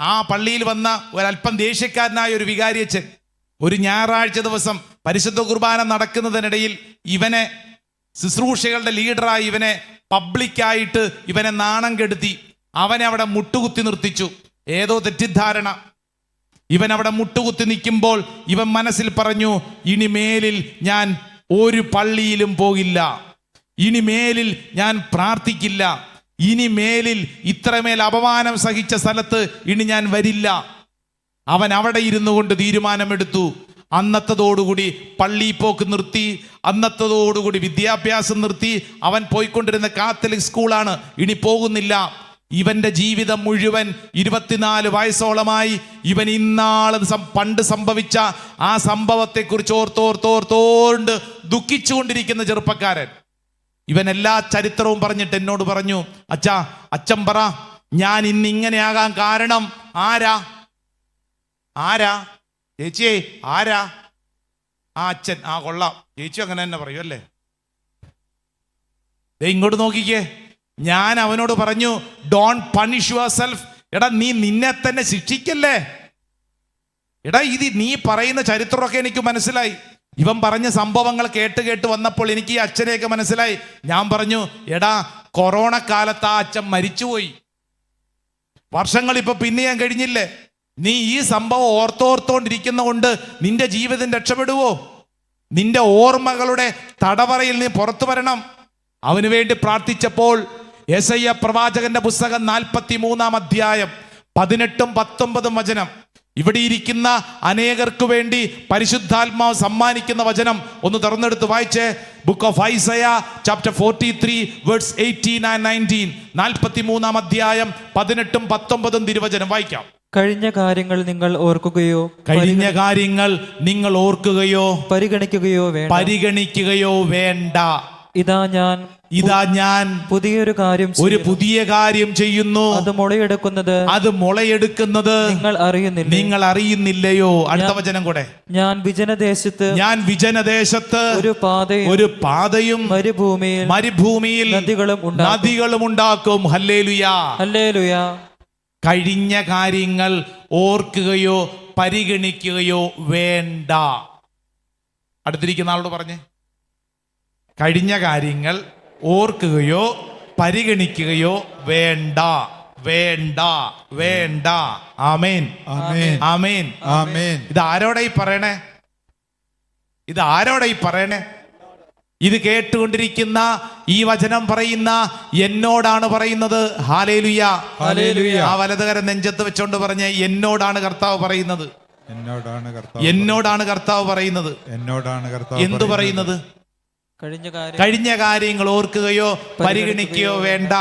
S2: ആ പള്ളിയിൽ വന്ന ഒരല്പം ദേഷ്യക്കാരനായ ഒരു വികാരിയച്ഛൻ ഒരു ഞായറാഴ്ച ദിവസം പരിശുദ്ധ കുർബാന നടക്കുന്നതിനിടയിൽ ഇവനെ, ശുശ്രൂഷകളുടെ ലീഡറായി ഇവനെ പബ്ലിക്കായിട്ട് ഇവനെ നാണം കെടുത്തി. അവനെ അവിടെ മുട്ടുകുത്തി നിർത്തിച്ചു. ഏതോ തെറ്റിദ്ധാരണ. ഇവൻ അവിടെ മുട്ടുകുത്തി നിൽക്കുമ്പോൾ ഇവൻ മനസ്സിൽ പറഞ്ഞു, ഇനി മേലിൽ ഞാൻ ഒരു പള്ളിയിലും പോകില്ല, ഇനി മേലിൽ ഞാൻ പ്രാർത്ഥിക്കില്ല, ഇനി മേലിൽ ഇത്രമേൽ അപമാനം സഹിച്ച സ്ഥലത്ത് ഇനി ഞാൻ വരില്ല. അവൻ അവിടെ ഇരുന്നു കൊണ്ട് തീരുമാനമെടുത്തു, അന്നത്തതോടുകൂടി പള്ളി പോക്ക് നിർത്തി, അന്നത്തതോടുകൂടി വിദ്യാഭ്യാസം നിർത്തി. അവൻ പോയിക്കൊണ്ടിരുന്ന കാത്തലിക് സ്കൂളാണ്, ഇനി പോകുന്നില്ല. ഇവന്റെ ജീവിതം മുഴുവൻ 24 വയസ്സോളമായി ഇവൻ പണ്ട് സംഭവിച്ച ആ സംഭവത്തെക്കുറിച്ച് ഓർത്തോണ്ട് ദുഃഖിച്ചുകൊണ്ടിരിക്കുന്ന ചെറുപ്പക്കാരൻ. ഇവൻ എല്ലാ ചരിത്രവും പറഞ്ഞിട്ട് എന്നോട് പറഞ്ഞു, അച്ഛൻ പറ, ഞാൻ ഇന്നിങ്ങനെയാകാൻ കാരണം ആരാ ചേച്ചിയെ? ആരാ? ആ അച്ഛൻ. ആ കൊള്ളാം, ചേച്ചി അങ്ങനെ തന്നെ പറയൂ അല്ലേ? ഇങ്ങോട്ട് നോക്കിക്കേ. ഞാൻ അവനോട് പറഞ്ഞു, ഡോണ്ട് പണിഷ് യുവർ സെൽഫ്. എടാ, നീ നിന്നെ തന്നെ ശിക്ഷിക്കല്ലേ. എടാ, ഇത് നീ പറയുന്ന ചരിത്രമൊക്കെ എനിക്ക് മനസ്സിലായി. ഇവൻ പറഞ്ഞ സംഭവങ്ങൾ കേട്ട് വന്നപ്പോൾ എനിക്ക് ഈ അച്ഛനെയൊക്കെ മനസ്സിലായി. ഞാൻ പറഞ്ഞു, എടാ, കൊറോണ കാലത്ത് ആ അച്ഛൻ മരിച്ചുപോയി. വർഷങ്ങൾ ഇപ്പൊ പിന്നെയാൻ കഴിഞ്ഞില്ലേ? നീ ഈ സംഭവം ഓർത്തോണ്ടിരിക്കുന്ന കൊണ്ട് നിന്റെ ജീവിതം രക്ഷപ്പെടുവോ? നിന്റെ ഓർമ്മകളുടെ തടവറയിൽ നീ പുറത്തു വരണം. അവന് വേണ്ടി പ്രാർത്ഥിച്ചപ്പോൾ യെശയ്യാ പ്രവാചകന്റെ പുസ്തകം 43-ാം അധ്യായം 18-19 വചനം, ഇവിടെ ഇരിക്കുന്ന അനേകർക്ക് വേണ്ടി പരിശുദ്ധാത്മാവ് സമ്മാനിക്കുന്ന വചനം ഒന്ന് തുറന്നെടുത്ത് വായിച്ചേ. Book of Isaiah chapter 43 verse 18 and 19. 43-ാം അധ്യായം 18-19 തിരുവചനം വായിക്കാം.
S3: കഴിഞ്ഞ കാര്യങ്ങൾ നിങ്ങൾ ഓർക്കുകയോ
S2: പരിഗണിക്കുകയോ വേണ്ട.
S3: ഇതാ ഞാൻ പുതിയ
S2: കാര്യം ചെയ്യുന്നു,
S3: അത് മുളയെടുക്കുന്നത് നിങ്ങൾ അറിയുന്നില്ലയോ?
S2: അടുത്ത വചനം കൂടെ.
S3: ഞാൻ വിജനദേശത്ത് ഒരു പാതയും മരുഭൂമിയിൽ
S2: നദികളും ഉണ്ടാക്കും. ഹല്ലേലൂയാ,
S3: ഹല്ലേലൂയാ.
S2: കഴിഞ്ഞ കാര്യങ്ങൾ ഓർക്കുകയോ പരിഗണിക്കുകയോ വേണ്ട. അടുത്തിരിക്കുന്ന ആളോട് പറഞ്ഞേ, കഴിഞ്ഞ കാര്യങ്ങൾ ഓർക്കുകയോ പരിഗണിക്കുകയോ വേണ്ട. ആമേൻ, ആമേൻ, ആമേൻ. ഇത് ആരോടായി പറയണേ? ഇത് കേട്ടുകൊണ്ടിരിക്കുന്ന ഈ വചനം പറയുന്ന എന്നോടാണ് പറയുന്നത്. ഹല്ലേലൂയാ, ഹല്ലേലൂയാ. ആ വലതുകരം നെഞ്ചത്ത് വെച്ചോണ്ട് പറഞ്ഞ എന്നോടാണ് കർത്താവ് പറയുന്നത്. എന്നോടാണ് കർത്താവ് പറയുന്നത്. എന്തു പറയുന്നത്? കഴിഞ്ഞ കാര്യങ്ങൾ ഓർക്കുകയോ പരിഗണിക്കുകയോ വേണ്ട.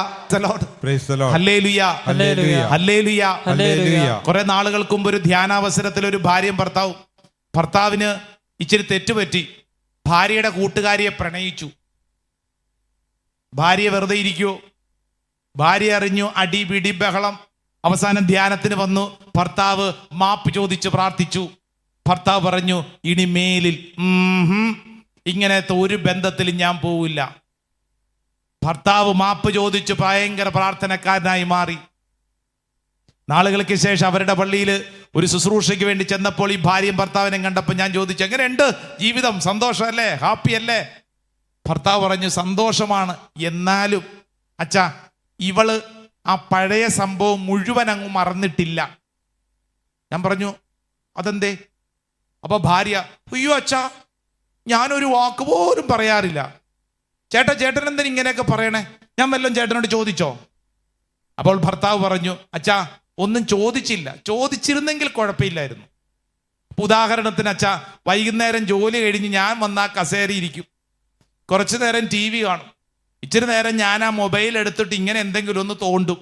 S2: കുറെ നാളുകൾക്ക് മുമ്പ് ഒരു ധ്യാനാവസരത്തിൽ ഒരു ഭാര്യയും ഭർത്താവിന് ഇച്ചിരി തെറ്റുപറ്റി. ഭാര്യയുടെ കൂട്ടുകാരിയെ പ്രണയിച്ചു. ഭാര്യ വെറുതെ ഇരിക്കുവോ? ഭാര്യ അറിഞ്ഞു, അടി പിടി ബഹളം. അവസാനം ധ്യാനത്തിന് വന്നു. ഭർത്താവ് മാപ്പ് ചോദിച്ച് പ്രാർത്ഥിച്ചു. ഭർത്താവ് പറഞ്ഞു, ഇനി മേലിൽ ഇങ്ങനത്തെ ഒരു ബന്ധത്തിൽ ഞാൻ പോവില്ല. ഭർത്താവ് മാപ്പ് ചോദിച്ചു ഭയങ്കര പ്രാർത്ഥനക്കാരനായി മാറി. നാളുകൾക്ക് ശേഷം അവരുടെ പള്ളിയിൽ ഒരു ശുശ്രൂഷയ്ക്ക് വേണ്ടി ചെന്നപ്പോൾ ഈ ഭാര്യയും ഭർത്താവിനെ കണ്ടപ്പോൾ ഞാൻ ചോദിച്ചു, എങ്ങനെയുണ്ട് ജീവിതം? സന്തോഷമല്ലേ? ഹാപ്പി അല്ലേ? ഭർത്താവ് പറഞ്ഞു, സന്തോഷമാണ്. എന്നാലും അച്ഛാ, ഇവള് ആ പഴയ സംഭവം മുഴുവൻ അങ്ങ് മറന്നിട്ടില്ല. ഞാൻ പറഞ്ഞു, അതെന്തേ? അപ്പൊ ഭാര്യ, അയ്യോ അച്ഛാ, ഞാനൊരു വാക്ക് പോലും പറയാറില്ല. ചേട്ടൻ എന്തിനാ ഇങ്ങനെയൊക്കെ പറയണേ? ഞാൻ വല്ലതും ചേട്ടനോട് ചോദിച്ചോ? അപ്പോൾ ഭർത്താവ് പറഞ്ഞു, അച്ഛാ, ഒന്നും ചോദിച്ചില്ല. ചോദിച്ചിരുന്നെങ്കിൽ കുഴപ്പമില്ലായിരുന്നു. ഉദാഹരണത്തിന് അച്ഛാ, വൈകുന്നേരം ജോലി കഴിഞ്ഞ് ഞാൻ വന്നാ കസേര ഇരിക്കും, കുറച്ചു നേരം TV കാണും, ഇച്ചിരി നേരം ഞാൻ ആ മൊബൈൽ എടുത്തിട്ട് ഇങ്ങനെ എന്തെങ്കിലും ഒന്ന് തോണ്ടും.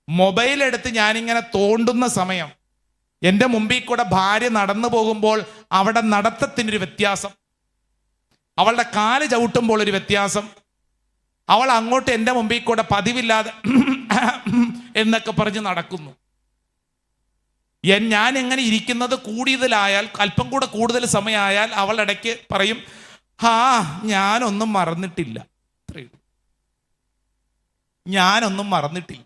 S2: മൊബൈൽ എടുത്ത് ഞാനിങ്ങനെ തോണ്ടുന്ന സമയം എൻ്റെ മുമ്പിൽ കൂടെ ഭാര്യ നടന്നു പോകുമ്പോൾ അവിടെ നടത്തത്തിനൊരു വ്യത്യാസം, അവളുടെ കാല് ചവിട്ടുമ്പോൾ ഒരു വ്യത്യാസം, അവൾ അങ്ങോട്ട് എൻ്റെ മുമ്പിൽ കൂടെ പതിവില്ലാതെ എന്നൊക്കെ പറഞ്ഞ് നടക്കുന്നു. ഞാൻ എങ്ങനെ ഇരിക്കുന്നത് കൂടുതലായാൽ, അല്പം കൂടെ കൂടുതൽ സമയമായാൽ അവൾ ഇടയ്ക്ക് പറയും, ഞാനൊന്നും മറന്നിട്ടില്ല. ഞാനൊന്നും മറന്നിട്ടില്ല.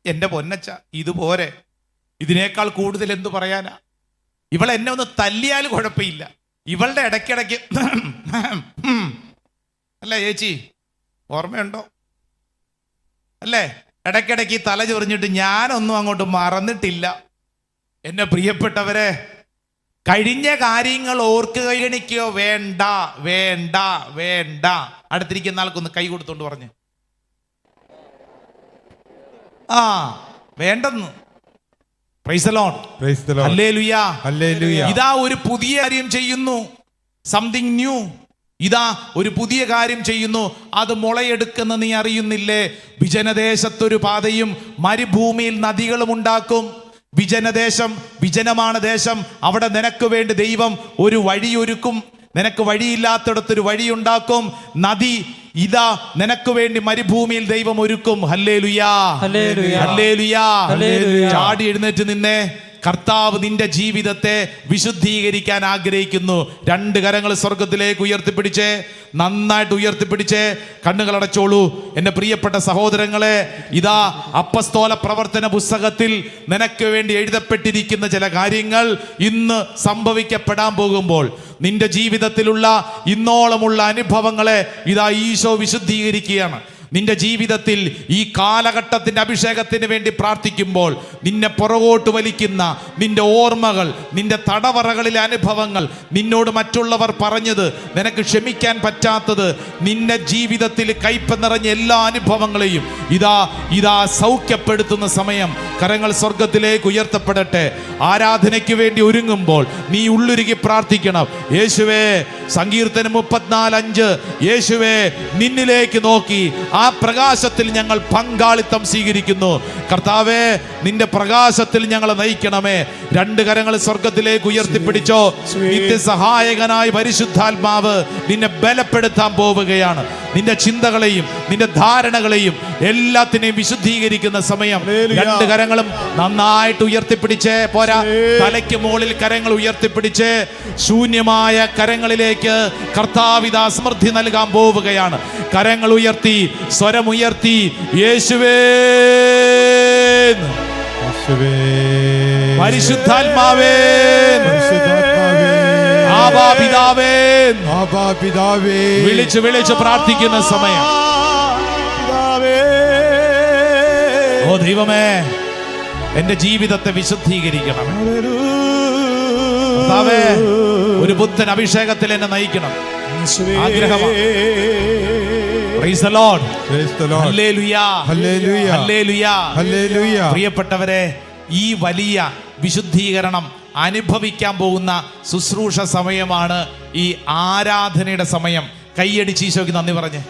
S2: എൻ്റെ പൊന്നച്ച, ഇതുപോരെ, ഇതിനേക്കാൾ കൂടുതൽ എന്തു പറയാനാ? ഇവൾ എന്നെ ഒന്ന് തല്ലിയാൽ കുഴപ്പമില്ല, ഇവളുടെ ഇടയ്ക്കിടയ്ക്ക് അല്ലേ ചേച്ചി, ഓർമ്മയുണ്ടോ? അല്ലേ? ഇടയ്ക്കിടയ്ക്ക് തല ചൊറിഞ്ഞിട്ട് ഞാനൊന്നും അങ്ങോട്ട് മറന്നിട്ടില്ല. എന്നെ പ്രിയപ്പെട്ടവരെ, കഴിഞ്ഞ കാര്യങ്ങൾ ഓർക്കുകയോ വേണ്ട. അടുത്തിരിക്കുന്ന ആൾക്കൊന്ന് കൈ കൊടുത്തോണ്ട് പറഞ്ഞ്, വേണ്ടെന്ന്. Price the Lord.
S4: Praise the Lord.
S2: ഹല്ലേലൂയ.
S4: Hallelujah.
S2: ഇതാ ഒരു പുതിയ കാര്യം ചെയ്യുന്നു. Something new. ഇതാ ഒരു പുതിയ കാര്യം ചെയ്യുന്നു. അത് മുളയെടുക്കുന്ന നീ അറിയുന്നില്ലേ? വിജനദേശത്തൊരു പാതയും മരുഭൂമിയിൽ നദികളും ഉണ്ടാക്കും. വിജനദേശം, വിജനമാണ് ദേശം. അവിടെ നിനക്ക് വേണ്ടി ദൈവം ഒരു വഴിയൊരുക്കും. നിനക്ക് വഴിയില്ലാത്തിടത്തൊരു വഴിയുണ്ടാക്കും. നദി ഇതാ നിനക്ക് വേണ്ടി മരുഭൂമിയിൽ ദൈവം ഒരുക്കും. ഹല്ലേലൂയാ,
S3: ഹല്ലേലൂയ.
S2: ഹല്ലേലൂയാ.
S3: ഹല്ലേലൂയ.
S2: ചാടി എഴുന്നേറ്റ് നിന്നെ. കർത്താവ് നിന്റെ ജീവിതത്തെ വിശുദ്ധീകരിക്കാൻ ആഗ്രഹിക്കുന്നു. രണ്ട് കരങ്ങൾ സ്വർഗത്തിലേക്ക് ഉയർത്തിപ്പിടിച്ചേ, നന്നായിട്ട് ഉയർത്തിപ്പിടിച്ചേ. കണ്ണുകളടച്ചോളൂ എൻ്റെ പ്രിയപ്പെട്ട സഹോദരങ്ങളെ. ഇതാ അപ്പസ്തോല പ്രവർത്തന പുസ്തകത്തിൽ നിനക്ക് വേണ്ടി എഴുതപ്പെട്ടിരിക്കുന്ന ചില കാര്യങ്ങൾ ഇന്ന് സംഭവിക്കപ്പെടാൻ പോകുമ്പോൾ നിന്റെ ജീവിതത്തിലുള്ള ഇന്നോളമുള്ള അനുഭവങ്ങളെ ഇതാ ഈശോ വിശുദ്ധീകരിക്കുകയാണ്. നിന്റെ ജീവിതത്തിൽ ഈ കാലഘട്ടത്തിന്റെ അഭിഷേകത്തിന് വേണ്ടി പ്രാർത്ഥിക്കുമ്പോൾ നിന്നെ പുറകോട്ട് വലിക്കുന്ന നിന്റെ ഓർമ്മകൾ, നിന്റെ തടവറകളിലെ അനുഭവങ്ങൾ, നിന്നോട് മറ്റുള്ളവർ പറഞ്ഞത്, നിനക്ക് ക്ഷമിക്കാൻ പറ്റാത്തത്, നിന്റെ ജീവിതത്തിൽ കയ്പ് നിറഞ്ഞ എല്ലാ അനുഭവങ്ങളെയും ഇതാ സൗഖ്യപ്പെടുത്തുന്ന സമയം. കരങ്ങൾ സ്വർഗത്തിലേക്ക് ഉയർത്തപ്പെടട്ടെ. ആരാധനയ്ക്ക് വേണ്ടി ഒരുങ്ങുമ്പോൾ നീ ഉള്ളുരുകി പ്രാർത്ഥിക്കണം. യേശുവേ, സങ്കീർത്തനം 34:5, യേശുവേ നിന്നിലേക്ക് നോക്കി ആ പ്രകാശത്തിൽ ഞങ്ങൾ പങ്കാളിത്തം സ്വീകരിക്കുന്നു. കർത്താവേ, നിന്റെ പ്രകാശത്തിൽ ഞങ്ങളെ നയിക്കണമേ. രണ്ട് കരങ്ങൾ സ്വർഗത്തിലേക്ക് ഉയർത്തിപ്പിടിച്ചോ. നിത്യസഹായകനായ പരിശുദ്ധാത്മാവ് നിന്നെ ബലപ്പെടുത്താൻ പോവുകയാണ്. നിന്റെ ചിന്തകളെയും നിന്റെ ധാരണകളെയും എല്ലാത്തിനെയും വിശുദ്ധീകരിക്കുന്ന സമയം. രണ്ട് കരങ്ങളും നന്നായിട്ട് ഉയർത്തിപ്പിടിച്ചേ. പോരാ, തലയ്ക്ക് മുകളിൽ കരങ്ങൾ ഉയർത്തിപ്പിടിച്ച് ശൂന്യമായ കരങ്ങളിലേക്ക് കർത്താവിതാ സമൃദ്ധി നൽകാൻ പോവുകയാണ്. കരങ്ങൾ ഉയർത്തി, സ്വരമുയർത്തി, യേശുവേ, പരിശുദ്ധാത്മാവേ, ആബാ പിതാവേ, വിളിച്ച് വിളിച്ച് പ്രാർത്ഥിക്കുന്ന സമയം. ഓ ദൈവമേ, എന്റെ ജീവിതത്തെ വിശുദ്ധീകരിക്കണം. കർത്താവേ, ഒരു പുത്തൻ അഭിഷേകത്തിൽ എന്നെ നയിക്കണം. ആഗ്രഹമാണ്. Praise the Lord.
S4: Praise the Lord.
S2: Hallelujah.
S4: Hallelujah.
S2: Hallelujah.
S4: Hallelujah.
S2: പ്രിയപ്പെട്ടവരെ, ഈ വലിയ വിശുദ്ധീകരണം അനുഭവിക്കാൻ പോകുന്ന ശുശ്രൂഷ സമയമാണ് ഈ ആരാധനയുടെ സമയം. കൈയടിച്ച് ഈശോയ്ക്ക് നന്ദി പറഞ്ഞേ.